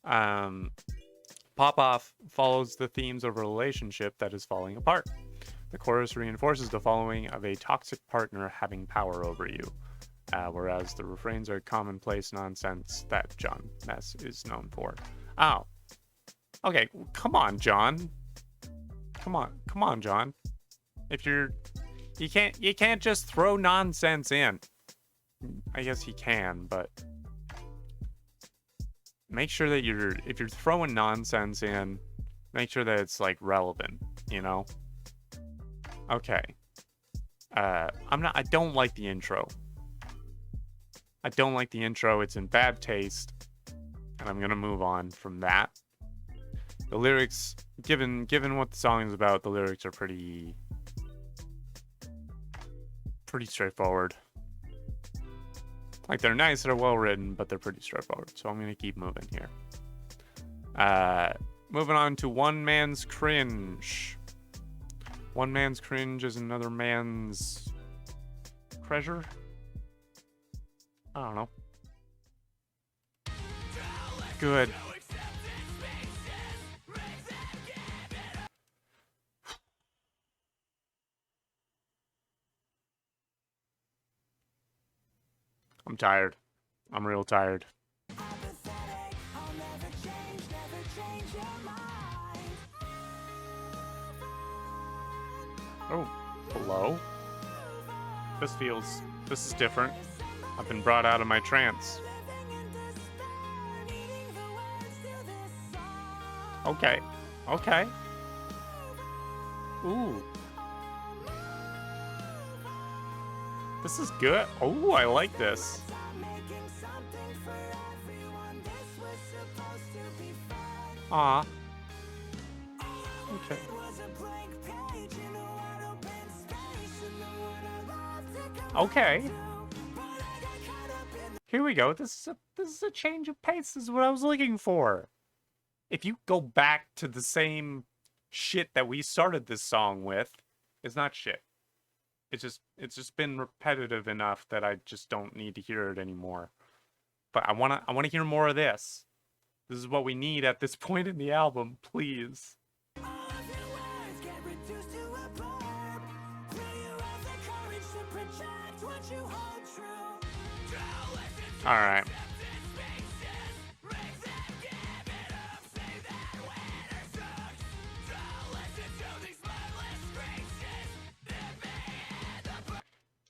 Pop Off follows the themes of a relationship that is falling apart. The chorus reinforces the following of a toxic partner having power over you. Whereas the refrains are commonplace nonsense that John Mess is known for. Oh. Okay, come on, John. Come on, John. If you can't just throw nonsense in. I guess he can, but make sure that if you're throwing nonsense in, make sure that it's like relevant, you know? Okay. I don't like the intro. I don't like the intro. It's in bad taste. And I'm going to move on from that. The lyrics, given what the song is about, the lyrics are pretty straightforward. Like, they're nice, they're well written, but they're pretty straightforward. So I'm going to keep moving here. Moving on to One Man's Cringe. One man's cringe is another man's treasure. I don't know. Good. I'm tired. I'm real tired. Oh, hello? This is different. I've been brought out of my trance. Okay. Okay. Ooh. This is good. Oh, I like this. Aw. Okay. Okay. Here we go. This is a change of pace. This is what I was looking for. If you go back to the same shit that we started this song with, it's not shit. It's just been repetitive enough that I just don't need to hear it anymore. But I wanna hear more of this. This is what we need at this point in the album, please. All right.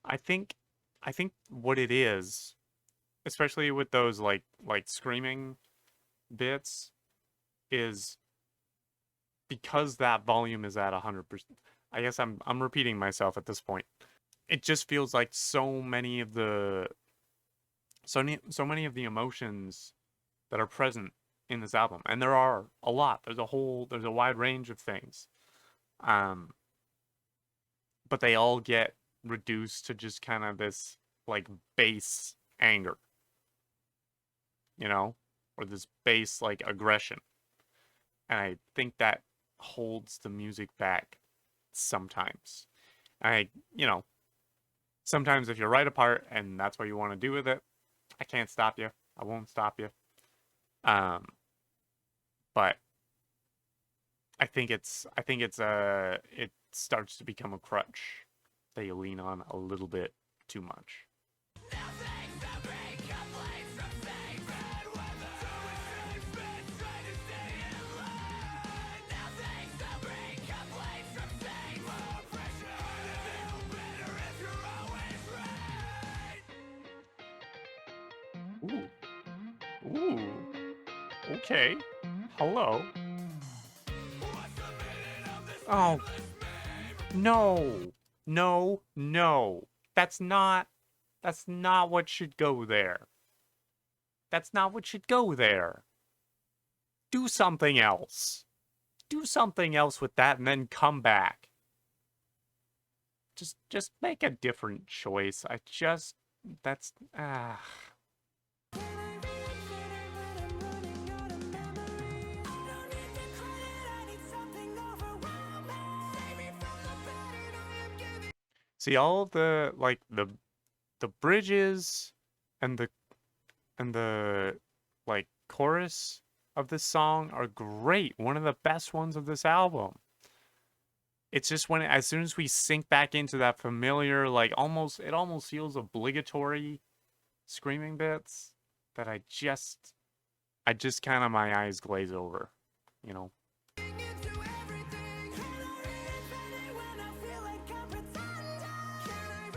I think what it is, especially with those like screaming bits, is because that volume is at 100%. I guess I'm repeating myself at this point. It just feels like so many of the emotions that are present in this album, and there are a lot. There's a wide range of things, but they all get reduced to just kind of this like base anger, you know, or this base like aggression, and I think that holds the music back sometimes. Sometimes if you write a part and that's what you want to do with it, I can't stop you. I won't stop you. But I think it starts to become a crutch that you lean on a little bit too much. Ooh. Okay. Hello. Oh. No. No. That's not what should go there. That's not what should go there. Do something else. Do something else with that and then come back. Just make a different choice. See, all of the like the bridges and the like chorus of this song are great. One of the best ones of this album. It's just as soon as we sink back into that familiar, like it almost feels obligatory screaming bits that I just kind of my eyes glaze over, you know.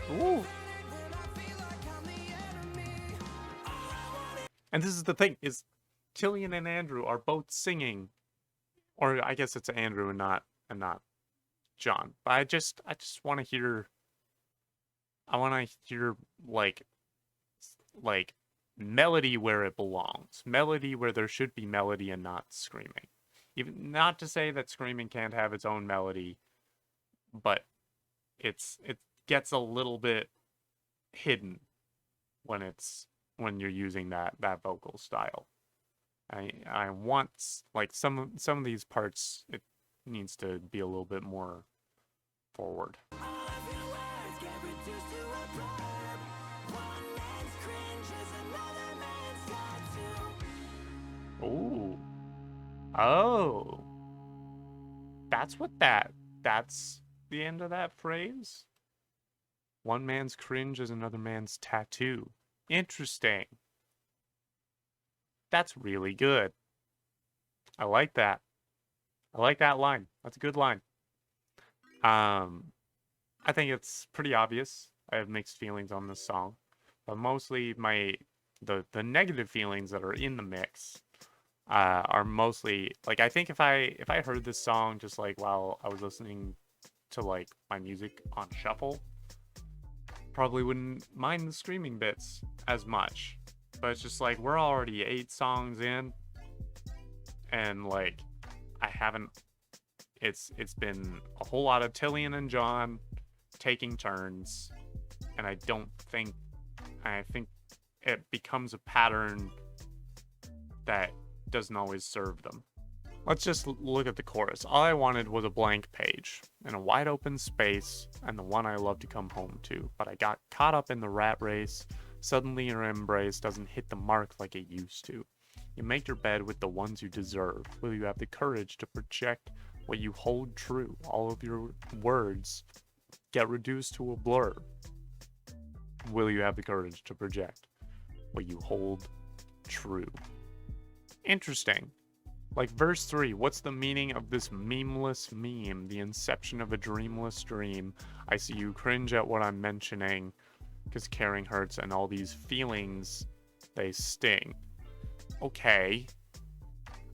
Ooh. And this is the thing, is Tillian and Andrew are both singing, or I guess it's Andrew and not John. But I just want to hear, like melody where it belongs, melody where there should be melody and not screaming. Even not to say that screaming can't have its own melody, but it gets a little bit hidden when you're using that vocal style. I want, like, some of these parts, it needs to be a little bit more forward. Ooh. Oh. That's the end of that phrase? One man's cringe is another man's tattoo. Interesting. That's really good. I like that. I like that line. That's a good line. I think it's pretty obvious. I have mixed feelings on this song, but mostly the negative feelings that are in the mix are mostly like, I think if I heard this song just like while I was listening to like my music on shuffle, probably wouldn't mind the screaming bits as much. But it's just like, we're already 8 songs in, and like I haven't. It's been a whole lot of Tillian and John taking turns, and I think it becomes a pattern that doesn't always serve them. Let's just look at the chorus. All I wanted was a blank page and a wide open space and the one I love to come home to, but I got caught up in the rat race. Suddenly your embrace doesn't hit the mark like it used to. You make your bed with the ones you deserve. Will you have the courage to project what you hold true? All of your words get reduced to a blur. Will you have the courage to project what you hold true? Interesting. Like verse 3, what's the meaning of this memeless meme? The inception of a dreamless dream. I see you cringe at what I'm mentioning, because caring hurts and all these feelings, they sting. Okay,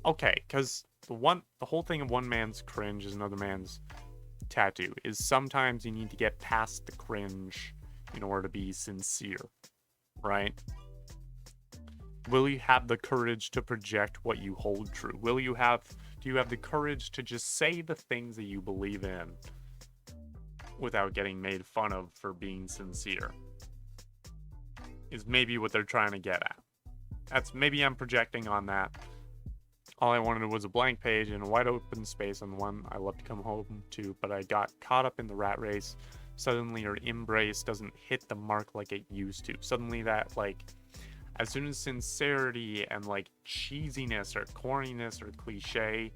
because the whole thing of one man's cringe is another man's tattoo. Is sometimes you need to get past the cringe in order to be sincere, right? Will you have the courage to project what you hold true? Do you have the courage to just say the things that you believe in without getting made fun of for being sincere? Is maybe what they're trying to get at. Maybe I'm projecting on that. All I wanted was a blank page and a wide open space on the one I love to come home to, but I got caught up in the rat race. Suddenly your embrace doesn't hit the mark like it used to. Suddenly that, like, as soon as sincerity and like cheesiness or corniness or cliche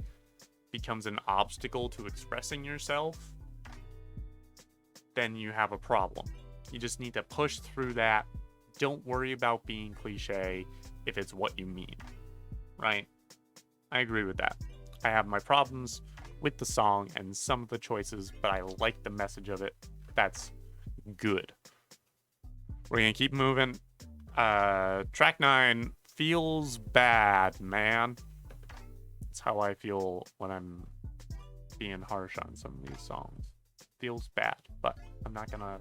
becomes an obstacle to expressing yourself, then you have a problem. You just need to push through that. Don't worry about being cliche if it's what you mean, right? I agree with that. I have my problems with the song and some of the choices, but I like the message of it. That's good. We're gonna keep moving. Track 9, Feels Bad, man. That's how I feel when I'm being harsh on some of these songs. Feels bad, but I'm not gonna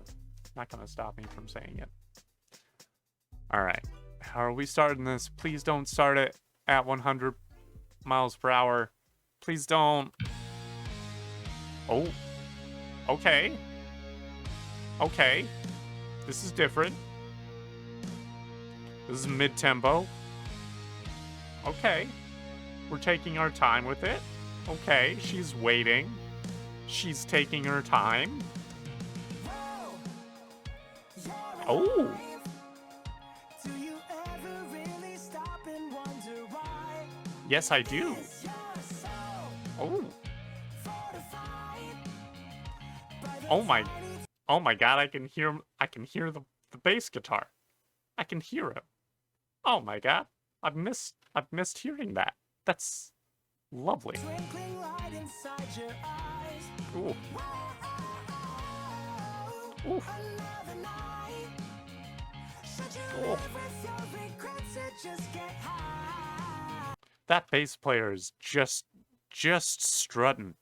stop me from saying it. Alright, how are we starting this? Please don't start it at 100 miles per hour. Please don't. Oh, okay. Okay, this is different. This is mid-tempo. Okay. We're taking our time with it. Okay, she's waiting. She's taking her time. Oh. Yes, I do. Oh. Oh my god, I can hear the bass guitar. I can hear him. Oh my god. I've missed hearing that. That's lovely. Ooh. Ooh. Oh. That bass player is just strutting.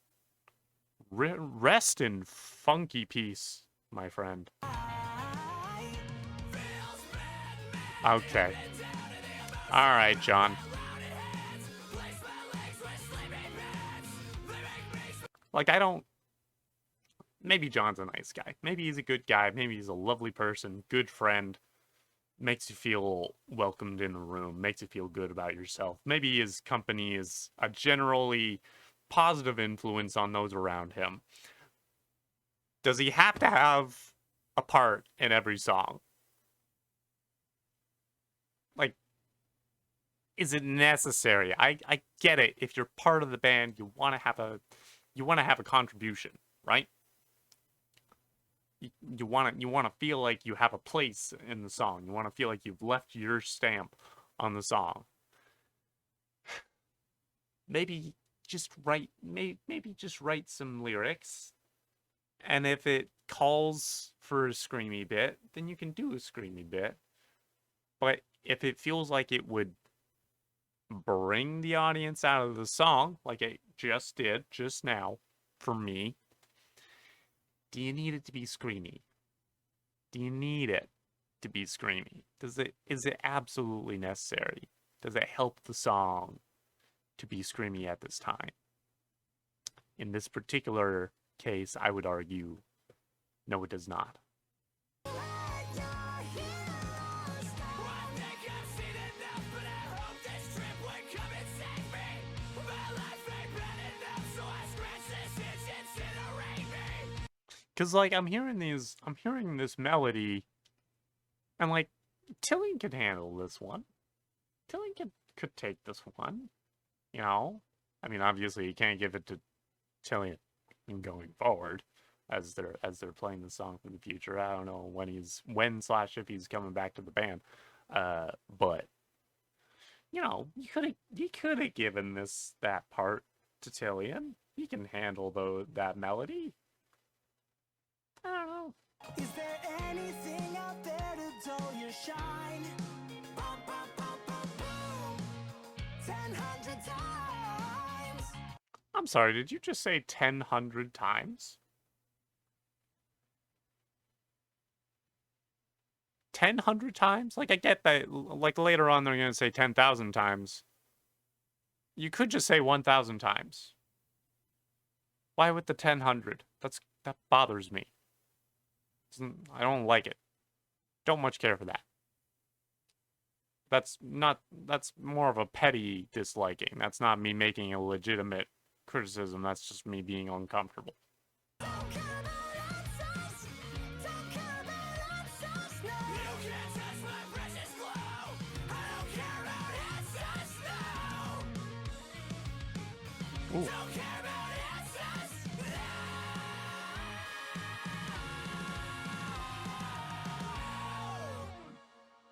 Rest in funky peace, my friend. Okay. All right, John. Like, maybe John's a nice guy. Maybe he's a good guy. Maybe he's a lovely person, good friend. Makes you feel welcomed in the room. Makes you feel good about yourself. Maybe his company is a generally positive influence on those around him. Does he have to have a part in every song? Like, is it necessary? I get it. If you're part of the band, you want to have a contribution, right? You want to feel like you have a place in the song. You want to feel like you've left your stamp on the song. Maybe just write some lyrics. And if it calls for a screamy bit, then you can do a screamy bit. But if it feels like it would bring the audience out of the song, like it just did just now for me, do you need it to be screamy? Do you need it to be screamy? Is it absolutely necessary? Does it help the song to be screamy at this time. In this particular case, I would argue, no, it does not. Cause like I'm hearing this melody, and like Tilly could handle this one. Tilly could take this one, you know. I mean, obviously you can't give it to Tilly going forward, as they're playing the song for the future. I don't know when if he's coming back to the band, but you know, you could have given that part to Tillian. He can handle that melody. I don't know. Is there anything out there to dull your shine? Boom, boom, boom, boom, boom. 1,000 times. I'm sorry, did you just say 1,000 times? 1,000 times? Like, I get that, like, later on they're gonna say 10,000 times. You could just say 1,000 times. Why with the 1,000? That bothers me. I don't like it. Don't much care for that. That's more of a petty disliking. That's not me making a legitimate criticism. That's just me being uncomfortable. Ooh.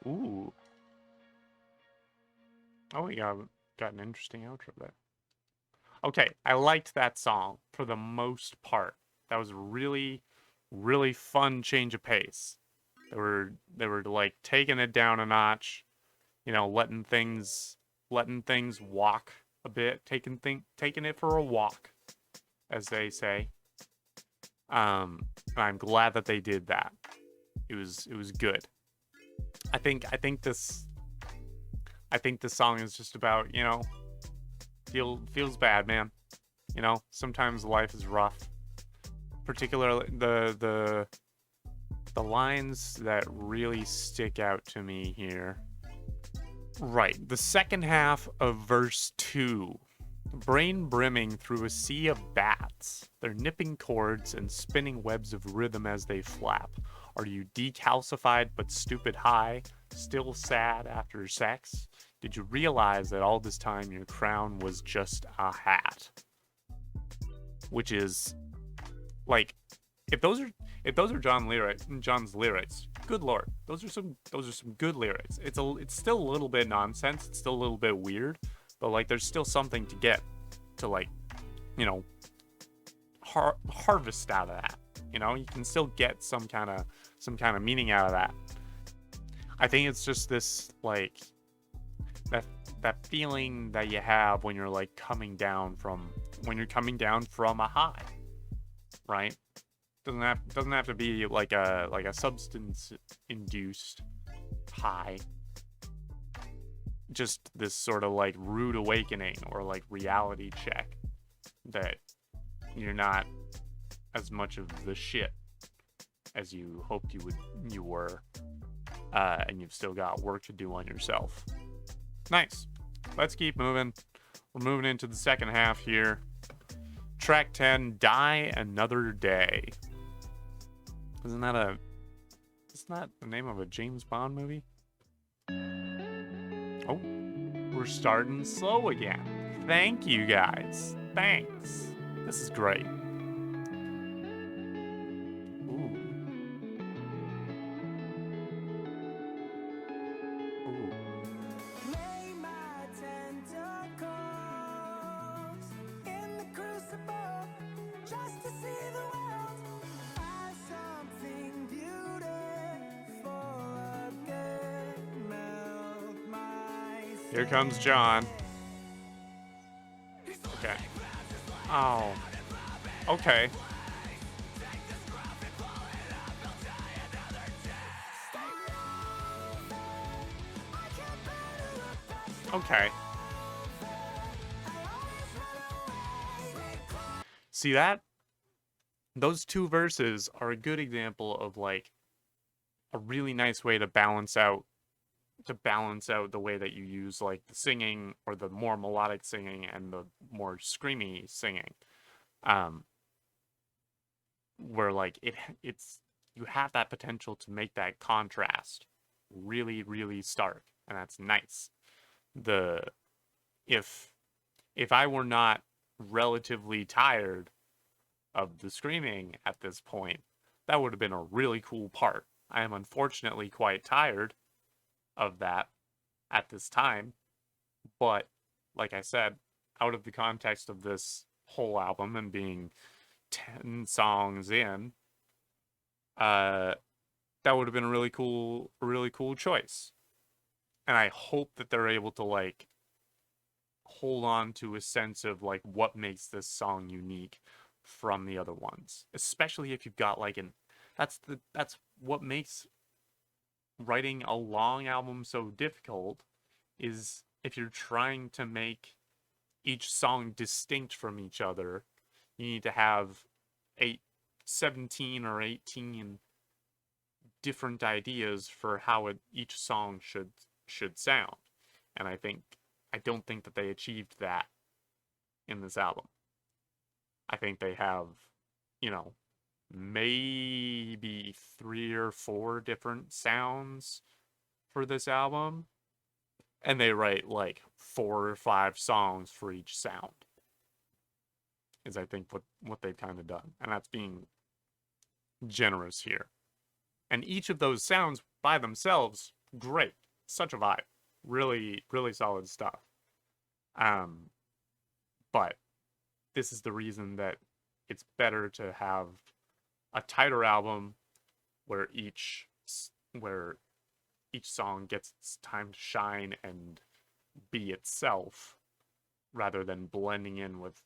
Ooh. Oh, we got an interesting outro there. Okay, I liked that song for the most part. That was a really, really fun change of pace. They were like taking it down a notch, you know, letting things walk a bit, taking it for a walk, as they say. And I'm glad that they did that. It was good. I think this song is just about, you know, feels bad, man. You know, sometimes life is rough. Particularly the lines that really stick out to me here. Right, the second half of verse 2. Brain brimming through a sea of bats. They're nipping chords and spinning webs of rhythm as they flap. Are you decalcified but stupid high? Still sad after sex? Did you realize that all this time your crown was just a hat? Which is, like, if those are John's lyrics, good lord, those are some good lyrics. It's still a little bit nonsense. It's still a little bit weird, but like there's still something to get to, like, you know, harvest out of that. You know, you can still get some kind of meaning out of that. I think it's just this, like, that feeling that you have when you're like coming down from a high, right? Doesn't have to be like a substance induced high. Just this sort of like rude awakening or like reality check that you're not as much of the shit as you hoped you were, and you've still got work to do on yourself. Nice. Let's keep moving. We're moving into the second half here. Track 10, Die Another Day. Isn't that the name of a James Bond movie? Oh, we're starting slow again. Thank you guys. Thanks. This is great. Here comes John. Okay. Oh. Okay. Okay. See that? Those two verses are a good example of like a really nice way to balance out the way that you use like the singing or the more melodic singing and the more screamy singing. Where like it's you have that potential to make that contrast really, really stark, and that's nice. If I were not relatively tired of the screaming at this point, that would have been a really cool part. I am unfortunately quite tired of that at this time, but like I said, out of the context of this whole album and being 10 songs in, that would have been a really cool choice. And I hope that they're able to like hold on to a sense of like what makes this song unique from the other ones, especially if you've got like that's what makes writing a long album so difficult, is if you're trying to make each song distinct from each other, you need to have 17 or 18 different ideas for how each song should sound. And I don't think that they achieved that in this album. I think they have, maybe 3 or 4 different sounds for this album, and they write like 4 or 5 songs for each sound, is I think what they've kind of done. And that's being generous here. And each of those sounds by themselves, great. Such a vibe. Really, really solid stuff. But this is the reason that it's better to have a tighter album where each song gets its time to shine and be itself, rather than blending in with,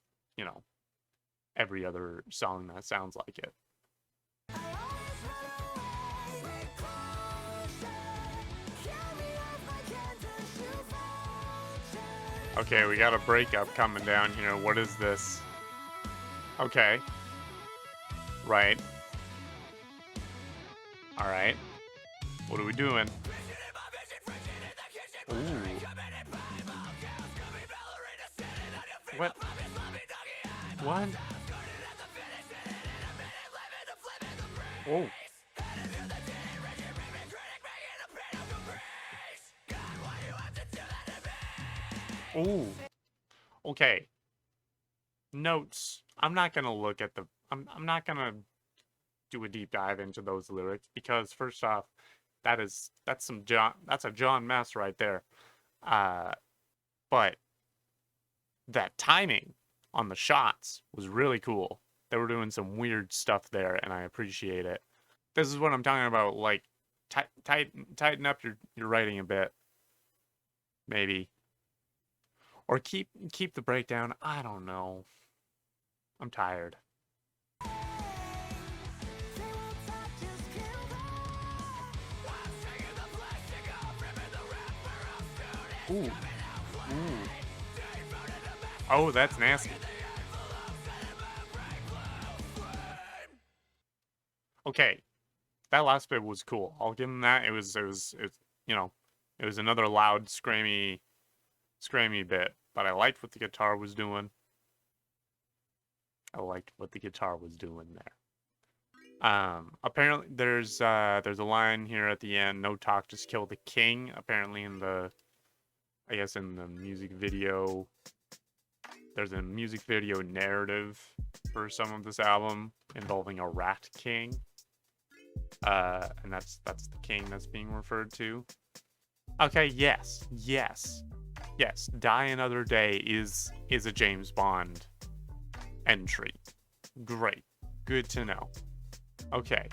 every other song that sounds like it. Okay, we got a breakup coming down here. What is this? Okay. Right. Alright. What are we doing? Ooh. What? What? Oh. Ooh. Okay. Notes. I'm not gonna look at the. I'm not gonna do a deep dive into those lyrics, because first off, that's a John mess right there. But that timing on the shots was really cool. They were doing some weird stuff there, and I appreciate it. This is what I'm talking about. Like, tighten up your writing a bit, maybe. Or keep the breakdown. I don't know. I'm tired. Ooh. Ooh. Oh, that's nasty. Okay. That last bit was cool. I'll give him that. It was another loud, screamy bit, but I liked what the guitar was doing. Apparently there's a line here at the end, no talk, just kill the king. Apparently in the music video, there's a music video narrative for some of this album involving a rat king. And that's the king that's being referred to. Okay, yes. Die Another Day is a James Bond entry. Great. Good to know. Okay.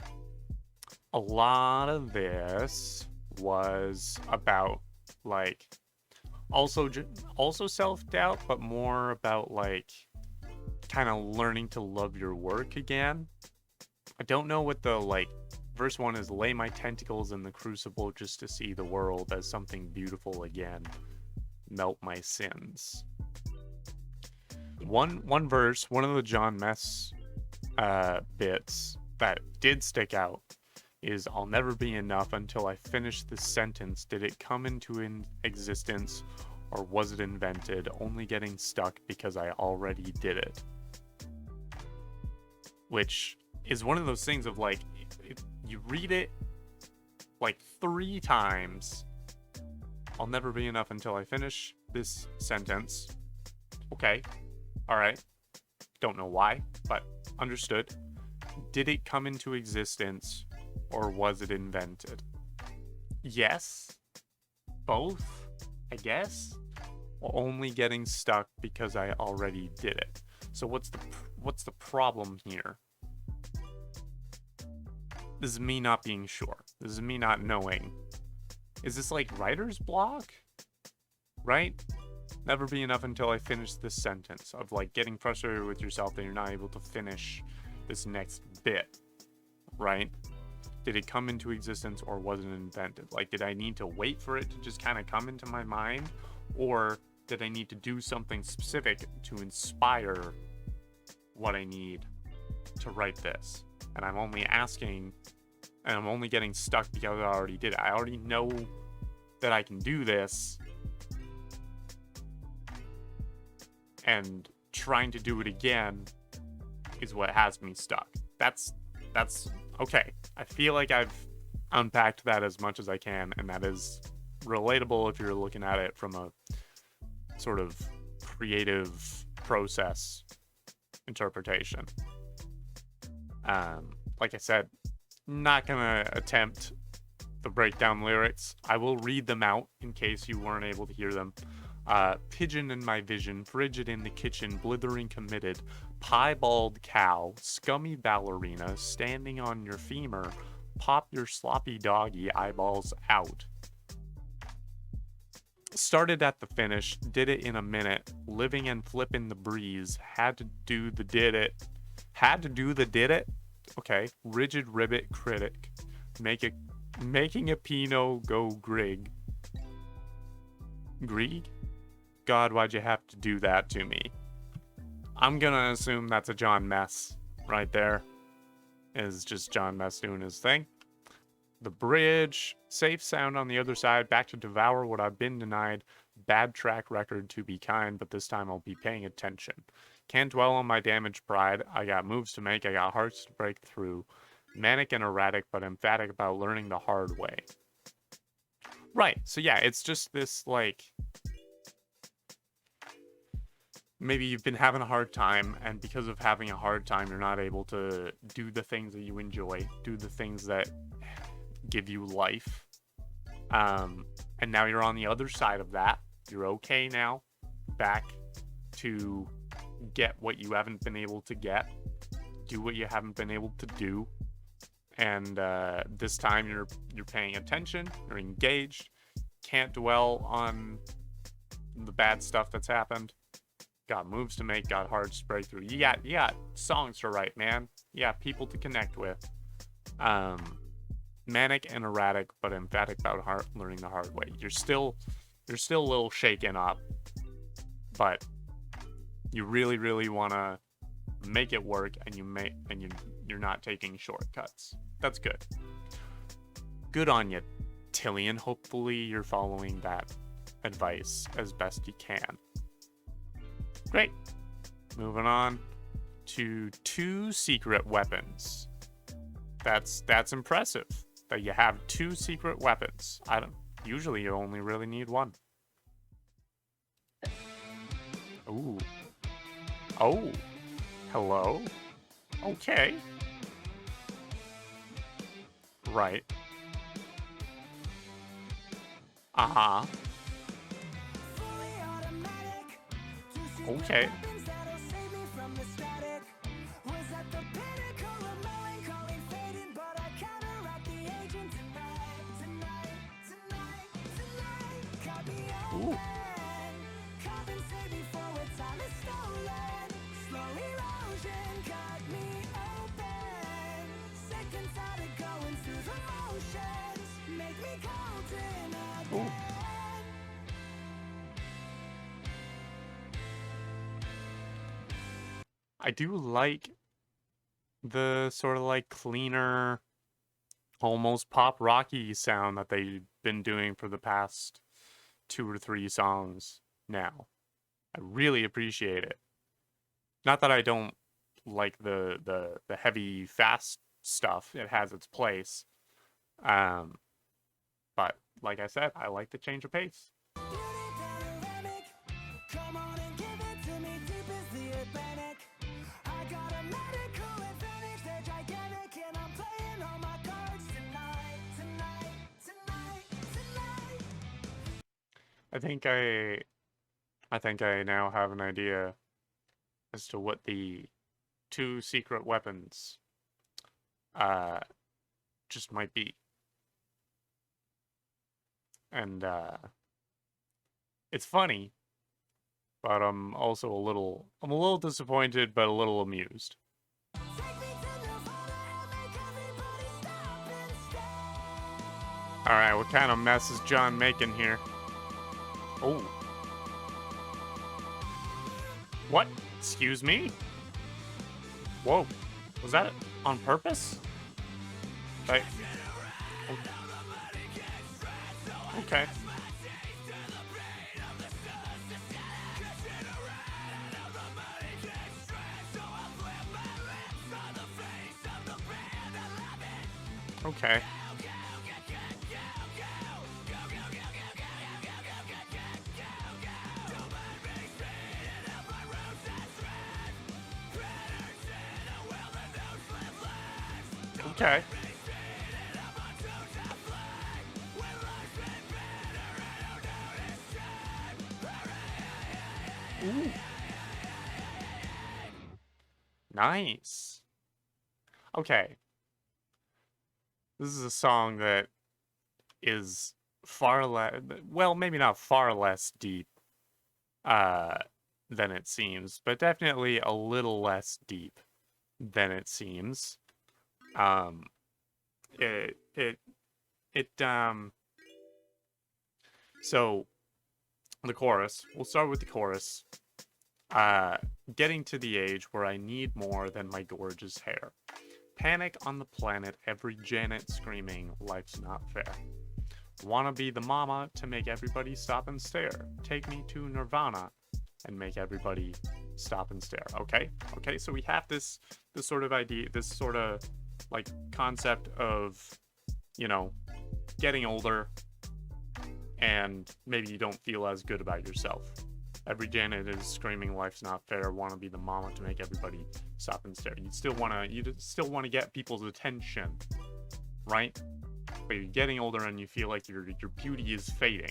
A lot of this was about, like, also self-doubt, but more about, like, kind of learning to love your work again. I don't know what the, like, verse 1 is, lay my tentacles in the crucible just to see the world as something beautiful again. Melt my sins. one verse, one of the John Mess bits that did stick out is, "I'll never be enough until I finish this sentence. Did it come into existence or was it invented? Only getting stuck because I already did it." Which is one of those things of like, you read it like 3 times. "I'll never be enough until I finish this sentence." Okay. All right. Don't know why, but understood. Did it come into existence or was it invented? Yes. Both, I guess. Only getting stuck because I already did it. So what's the problem here? This is me not being sure. This is me not knowing. Is this like writer's block? Right? Never be enough until I finish this sentence, of like getting frustrated with yourself that you're not able to finish this next bit, right? Did it come into existence or was it invented? Like, did I need to wait for it to just kind of come into my mind? Or did I need to do something specific to inspire what I need to write this? And I'm only asking, and I'm only getting stuck because I already did it. I already know that I can do this, and trying to do it again is what has me stuck. That's okay. I feel like I've unpacked that as much as I can, and that is relatable if you're looking at it from a sort of creative process interpretation. Like I said, not gonna attempt the breakdown lyrics. I will read them out in case you weren't able to hear them. Pigeon in my vision, frigid in the kitchen, blithering committed, piebald cow, scummy ballerina, standing on your femur, pop your sloppy doggy eyeballs out. Started at the finish, did it in a minute, living and flipping the breeze, had to do the did it. Okay, rigid ribbit critic, making a Pinot go Grig. Grieg? God, why'd you have to do that to me? I'm gonna assume that's a John Mess right there. Is just John Mess doing his thing. The bridge, safe sound on the other side, back to devour what I've been denied. Bad track record to be kind, but this time I'll be paying attention. Can't dwell on my damaged pride. I got moves to make, I got hearts to break through. Manic and erratic, but emphatic about learning the hard way. Right, so yeah, it's just this, like, maybe you've been having a hard time, and because of having a hard time, you're not able to do the things that you enjoy, do the things that give you life. And now you're on the other side of that. You're okay now, back to get what you haven't been able to get, do what you haven't been able to do, and this time you're paying attention, you're engaged, can't dwell on the bad stuff that's happened, got moves to make, got hearts to break through. You got songs to write, man. Yeah, people to connect with. Manic and erratic, but emphatic about learning the hard way. You're still a little shaken up, but you really, really want to make it work, and you're not taking shortcuts. That's good. Good on you, Tillian. Hopefully you're following that advice as best you can. Great. Moving on to 2 secret weapons. That's impressive that you have 2 secret weapons. Usually you only really need 1. Ooh. Oh. Hello? Okay. Right. Uh-huh. Okay. Ooh. Ooh. I do like the sort of like cleaner, almost pop rocky sound that they've been doing for the past 2 or 3 songs now. I really appreciate it. Not that I don't like the heavy, fast stuff. It has its place. But like I said, I like the change of pace. Panoramic, come on and give it to me deep as the Atlantic. I got a medical advantage, they're gigantic, and I'm playing all my cards tonight, tonight, tonight, tonight. I think I now have an idea as to what the 2 secret weapons just might be. And it's funny, but I'm also a little disappointed, but a little amused. Take me to Nirvana and make everybody stop and stare. All right, what kind of mess is John making here? Oh. What? Excuse me? Whoa. Was that on purpose? Like, okay. Okay. Okay. Ooh. Nice. Okay. This is a song that is far less, well, maybe not far less deep than it seems, but definitely a little less deep than it seems. So the chorus, we'll start with the chorus. Getting to the age where I need more than my gorgeous hair. Panic on the planet, every Janet screaming, life's not fair. Wanna be the mama to make everybody stop and stare. Take me to Nirvana and make everybody stop and stare. Okay? Okay, so we have this sort of idea, this sort of like concept of, you know, getting older and maybe you don't feel as good about yourself. Every Janet is screaming life's not fair, want to be the mama to make everybody stop and stare. You still want to get people's attention, right? But you're getting older and you feel like your beauty is fading,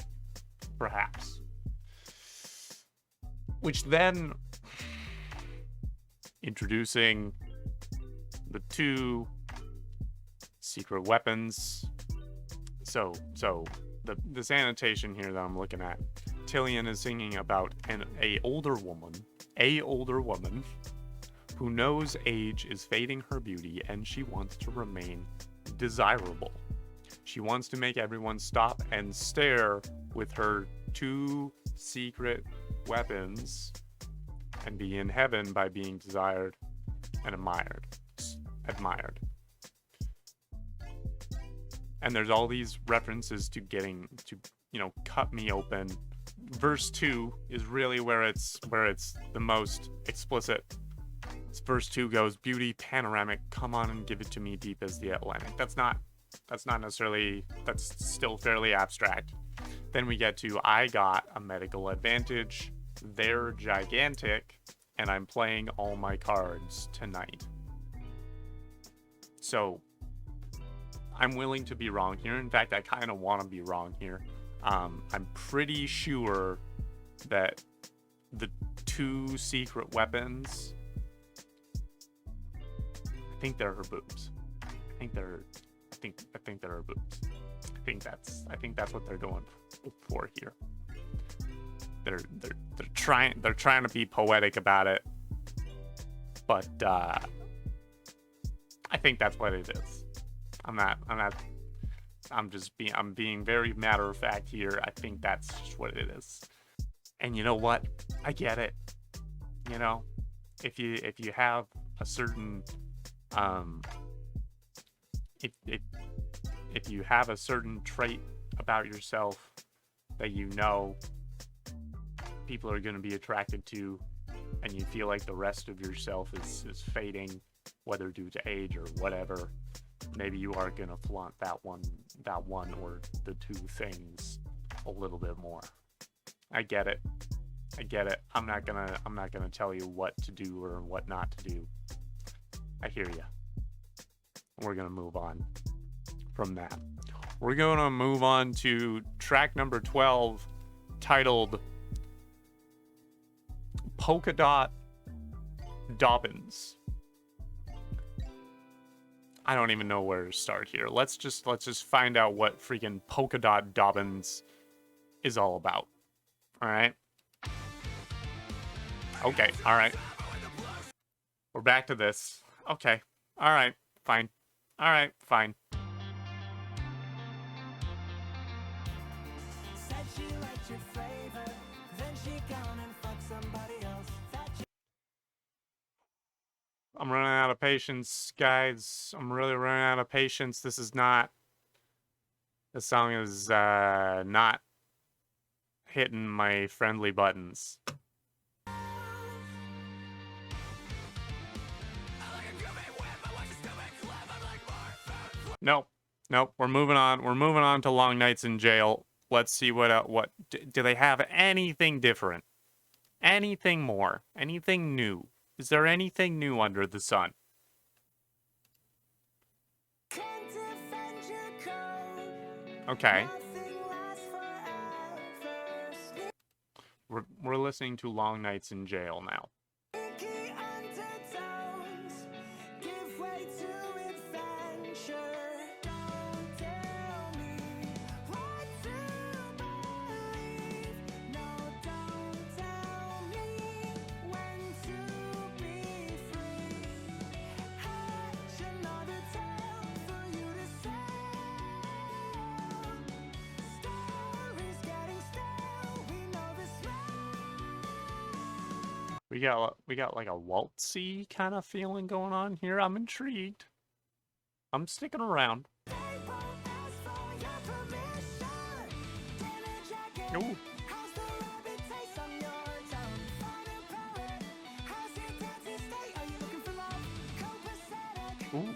perhaps. Which then introducing the 2 secret weapons. So this annotation here that I'm looking at, Tillian is singing about a older woman who knows age is fading her beauty and she wants to remain desirable. She wants to make everyone stop and stare with her 2 secret weapons and be in heaven by being desired and admired. And there's all these references to getting to, you know, cut me open. Verse 2 is really where it's the most explicit. Verse 2 goes, beauty panoramic, come on and give it to me deep as the Atlantic. That's not necessarily, that's still fairly abstract. Then we get to, I got a medical advantage, they're gigantic, and I'm playing all my cards tonight. So I'm willing to be wrong here. In fact, I kind of want to be wrong here. I'm pretty sure that the 2 secret weapons, I think they're her boobs. I think they're her boobs. I think that's what they're going for here. They're trying to be poetic about it, but I think that's what it is. I'm being very matter of fact here. I think that's just what it is. And you know what? I get it. You know, if you have a certain if you have a certain trait about yourself that you know people are going to be attracted to, and you feel like the rest of yourself is fading, whether due to age or whatever, maybe you are going to flaunt that one or the two things a little bit more. I get it. I'm not gonna tell you what to do or what not to do. I hear you. We're gonna move on from that. We're gonna move on to track number 12, titled Polka Dot Dobbins. I don't even know where to start here. Let's just find out what freaking Polka Dot Dobbins is all about. All right. Okay. All right. We're back to this. Okay. All right. Fine. All right. Fine. Said she liked your flavor, then she gone and fucked somebody else. I'm running out of patience, guys. I'm really running out of patience. This song is not hitting my friendly buttons. Nope. We're moving on. We're moving on to Long Nights in Jail. Let's see what do they have anything different? Anything more? Anything new? Is there anything new under the sun? Okay. We're listening to Long Nights in Jail now. We got like a waltzy kind of feeling going on here. I'm intrigued. I'm sticking around. Ooh. Ooh.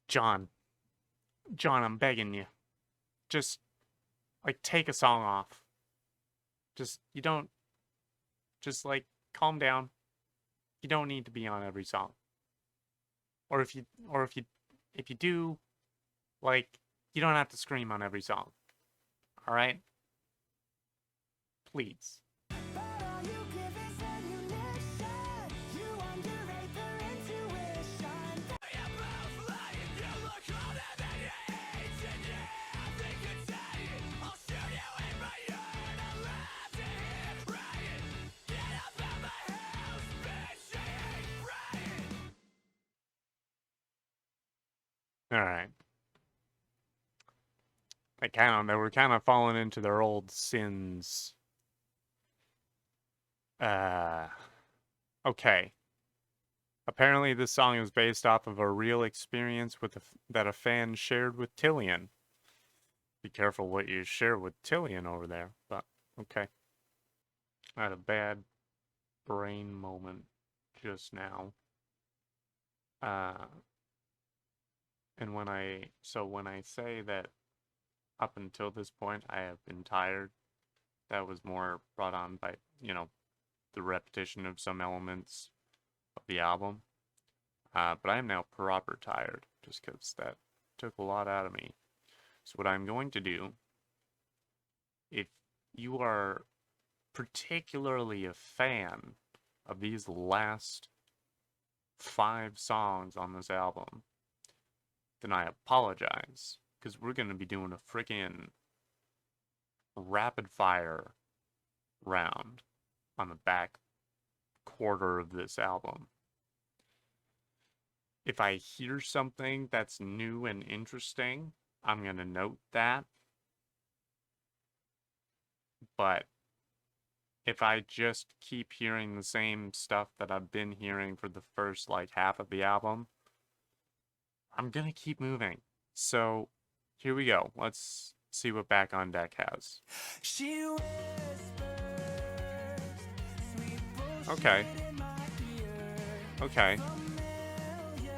John, I'm begging you. Just, like, take a song off. Just calm down. You don't need to be on every song. Or if you do, like, you don't have to scream on every song. All right? Please. All right. They were kind of falling into their old sins. Okay. Apparently this song is based off of a real experience that a fan shared with Tillian. Be careful what you share with Tillian over there, but okay. I had a bad brain moment just now. And when I say that up until this point I have been tired, that was more brought on by, the repetition of some elements of the album. But I am now proper tired, just because that took a lot out of me. So what I'm going to do, if you are particularly a fan of these last 5 songs on this album, then I apologize, because we're going to be doing a freaking rapid fire round on the back quarter of this album. If I hear something that's new and interesting, I'm going to note that. But if I just keep hearing the same stuff that I've been hearing for the first like half of the album, I'm gonna keep moving. So here we go. Let's see what Back on Deck has. She whispers sweet bullshit Okay. in my ear. Okay. Familiar,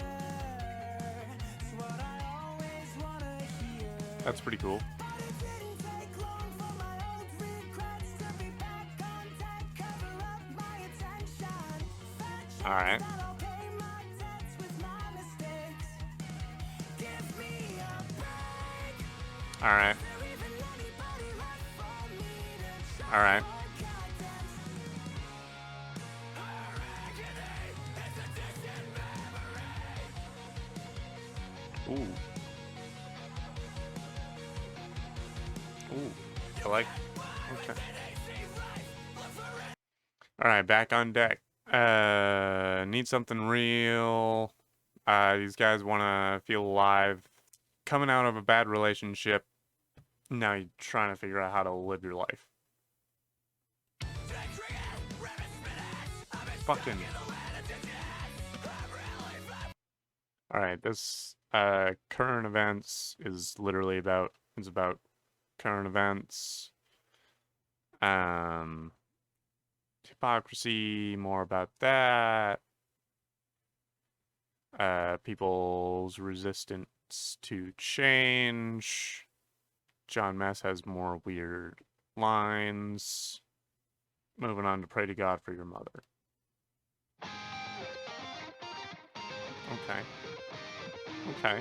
it's what I always wanna hear. That's pretty cool. But it didn't take long for my old regrets to be back on deck. Cover up my attention. Fetch Alright. that I'll pay my debts with my mistakes. Give me a break. Alright. Is there even anybody left for me to try? Alright. Ooh. Ooh. You like? Okay. Alright, Back on Deck. Need something real. These guys want to feel alive. Coming out of a bad relationship. Now you're trying to figure out how to live your life. Fucking. Alright, this current events is literally about, it's about current events. Hypocrisy, more about that. People's resistance to change. John Mess has more weird lines. Moving on to Pray to God for Your Mother. Okay. Okay.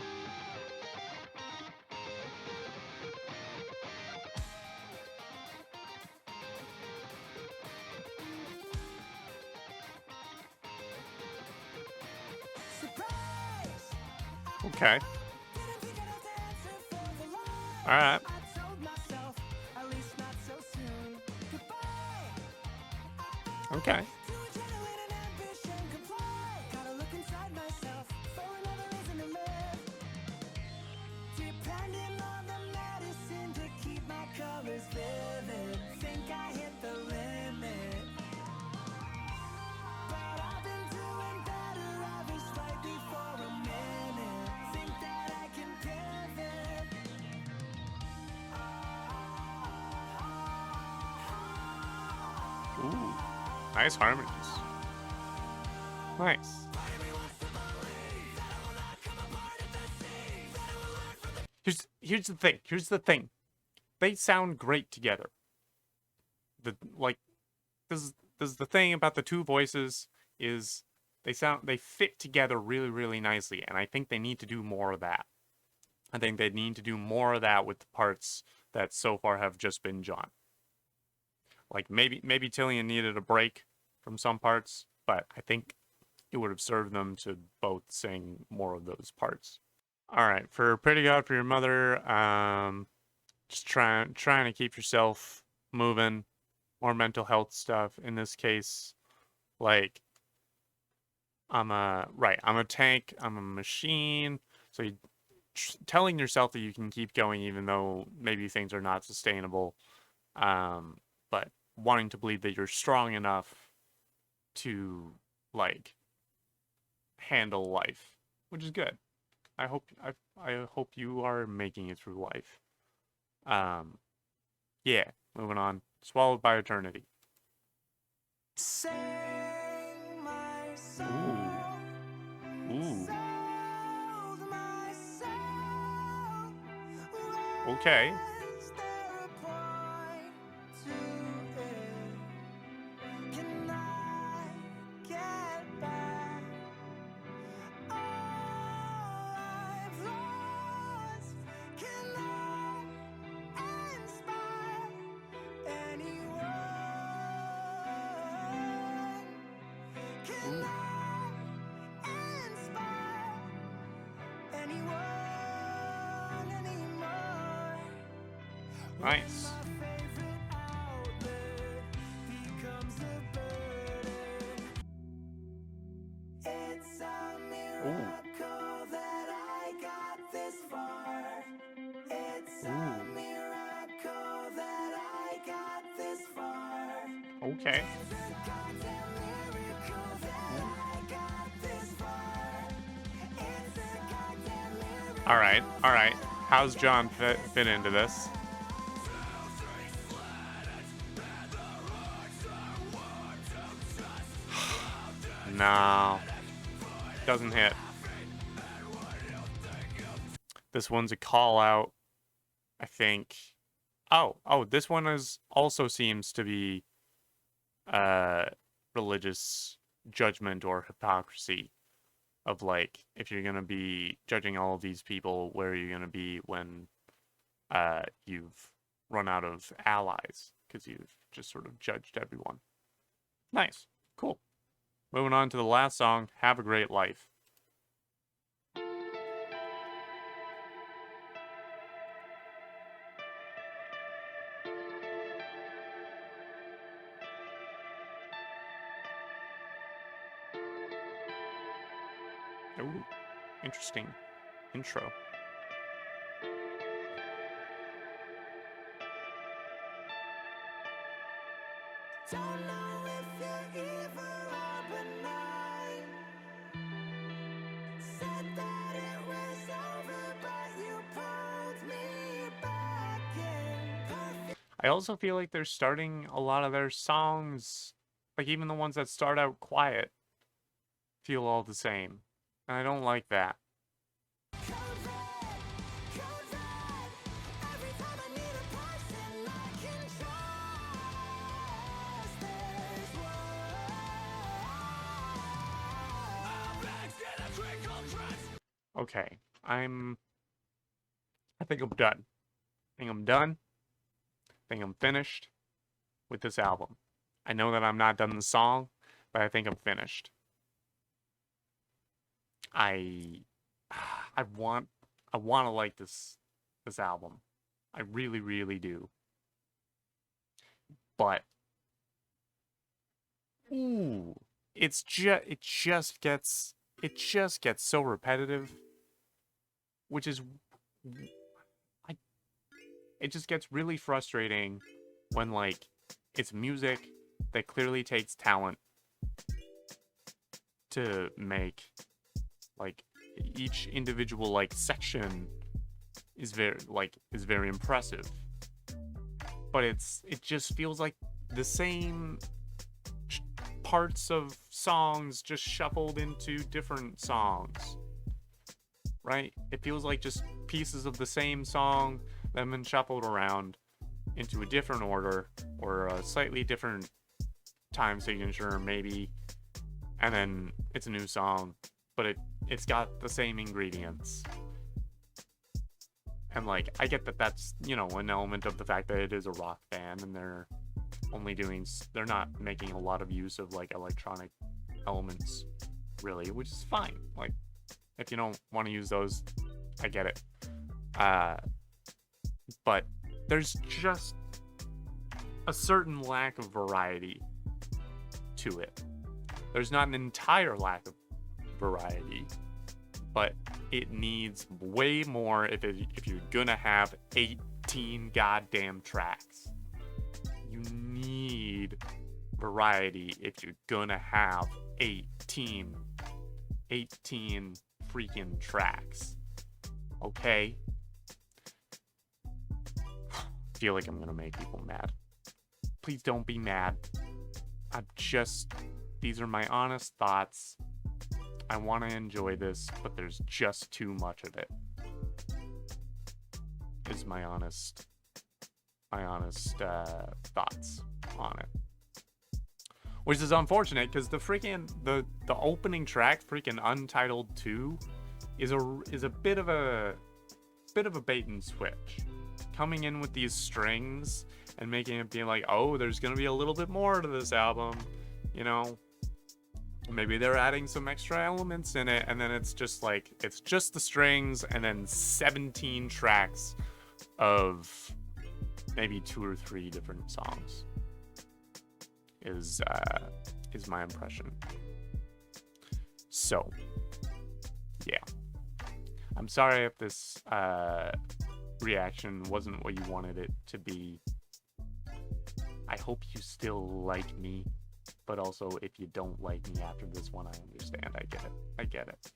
Surprise! Okay. Didn't think I'd have to answer for the lie. Alright. I told myself, at least not so soon. Goodbye. Okay. To adrenaline and ambition comply. Gotta look inside myself for another reason to live. Depending on the medicine to keep my colors vivid. Think I hit the limit. But I've been doing better. Average right before a minute. Think that I can pivot. Ooh. Nice harmonies. Nice. Here's the thing. Here's the thing. They sound great together. This is the thing about the two voices is they fit together really, really nicely, and I think they need to do more of that. I think they need to do more of that with the parts that so far have just been John. Like maybe Tillian needed a break from some parts, but I think it would have served them to both sing more of those parts. All right, for Pray to God for Your Mother, just trying to keep yourself moving, more mental health stuff. In this case, like I'm a tank, I'm a machine. So you telling yourself that you can keep going even though maybe things are not sustainable, but wanting to believe that you're strong enough to like handle life, which is good. I hope you are making it through life. Yeah, moving on. Swallowed by Eternity. Sing my soul. Ooh. Sold my soul. Okay. Is there a point to it? Can I get back all I've lost? Can I inspire anyone? Nice. It's a Ooh. miracle that I got this far. It's a miracle that I got this far. Okay. It's a goddamn miracle that I got this far. It's a goddamn miracle. All right. How's John fit into this? No. Doesn't hit. This one's a call out, I think. Oh, this one also seems to be religious judgment or hypocrisy of like, if you're gonna be judging all of these people, where are you gonna be when you've run out of allies because you've just sort of judged everyone. Nice. Cool. Moving on to the last song, Have a Great Life. Ooh, interesting intro. Don't know if you're evil or benign. Said that it was over, but you pulled me back in. Perfect. I also feel like they're starting a lot of their songs, like even the ones that start out quiet, feel all the same. And I don't like that. Code red. Every time I need a person I can trust, there's one. I'm back in a trickle trust. Okay, I think I'm done. I think I'm finished with this album. I know that I'm not done the song, but I think I'm finished. I want to like this album. I really, really do. But it just gets so repetitive, which is it just gets really frustrating when like it's music that clearly takes talent to make. Like each individual like section is very impressive, but it just feels like the same parts of songs just shuffled into different songs, right? It feels like just pieces of the same song that have been shuffled around into a different order or a slightly different time signature maybe, and then it's a new song, but it's got the same ingredients. And like, I get that that's, you know, an element of the fact that it is a rock band and they're not making a lot of use of like electronic elements really, which is fine. Like, if you don't want to use those, I get it. But there's just a certain lack of variety to it. There's not an entire lack of variety, but it needs way more if you're gonna have 18 goddamn tracks. You need variety if you're gonna have 18 freaking tracks. Okay? Feel like I'm gonna make people mad. Please don't be mad. These are my honest thoughts. I want to enjoy this, but there's just too much of it. Is my honest thoughts on it. Which is unfortunate because the opening track, freaking Untitled 2, is a bit of a bait and switch. Coming in with these strings and making it be like, oh, there's gonna be a little bit more to this album, you know. Maybe they're adding some extra elements in it, and then it's just the strings and then 17 tracks of maybe 2 or 3 different songs is my impression. So, yeah. I'm sorry if this reaction wasn't what you wanted it to be. I hope you still like me, but also if you don't like me after this one, I understand. I get it.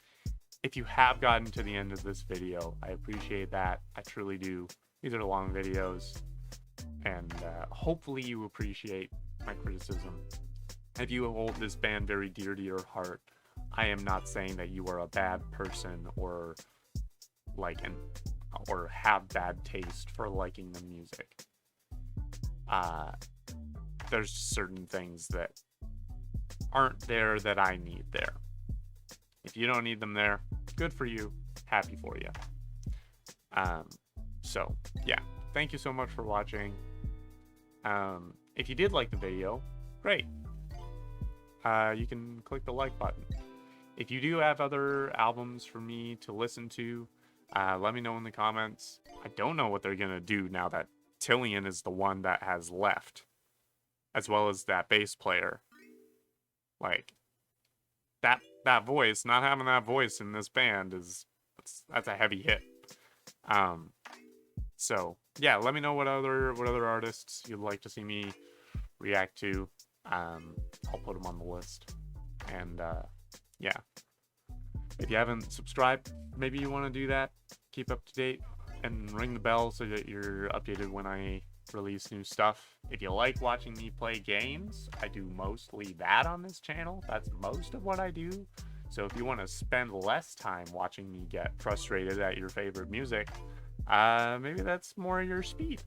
If you have gotten to the end of this video, I appreciate that. I truly do. These are long videos, and hopefully you appreciate my criticism. If you hold this band very dear to your heart, I am not saying that you are a bad person or or have bad taste for liking the music. There's certain things that aren't there that I need there. If you don't need them there, good for you. Happy for you. So yeah, thank you so much for watching. If you did like the video, great. You can click the like button. If you do have other albums for me to listen to, let me know in the comments. I don't know what they're gonna do now that Tillian is the one that has left, as well as that bass player. Like, that voice, not having that voice in this band that's a heavy hit. So yeah, let me know what other artists you'd like to see me react to. I'll put them on the list. And yeah, if you haven't subscribed, maybe you want to do that. Keep up to date and ring the bell so that you're updated when I release new stuff. If you like watching me play games, I do mostly that on this channel. That's most of what I do. So if you want to spend less time watching me get frustrated at your favorite music, maybe that's more your speed.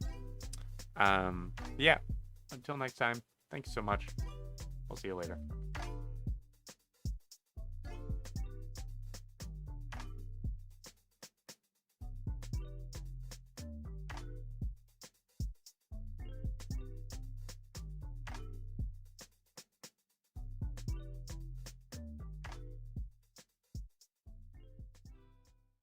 Yeah, until next time, thank you so much. We'll see you later.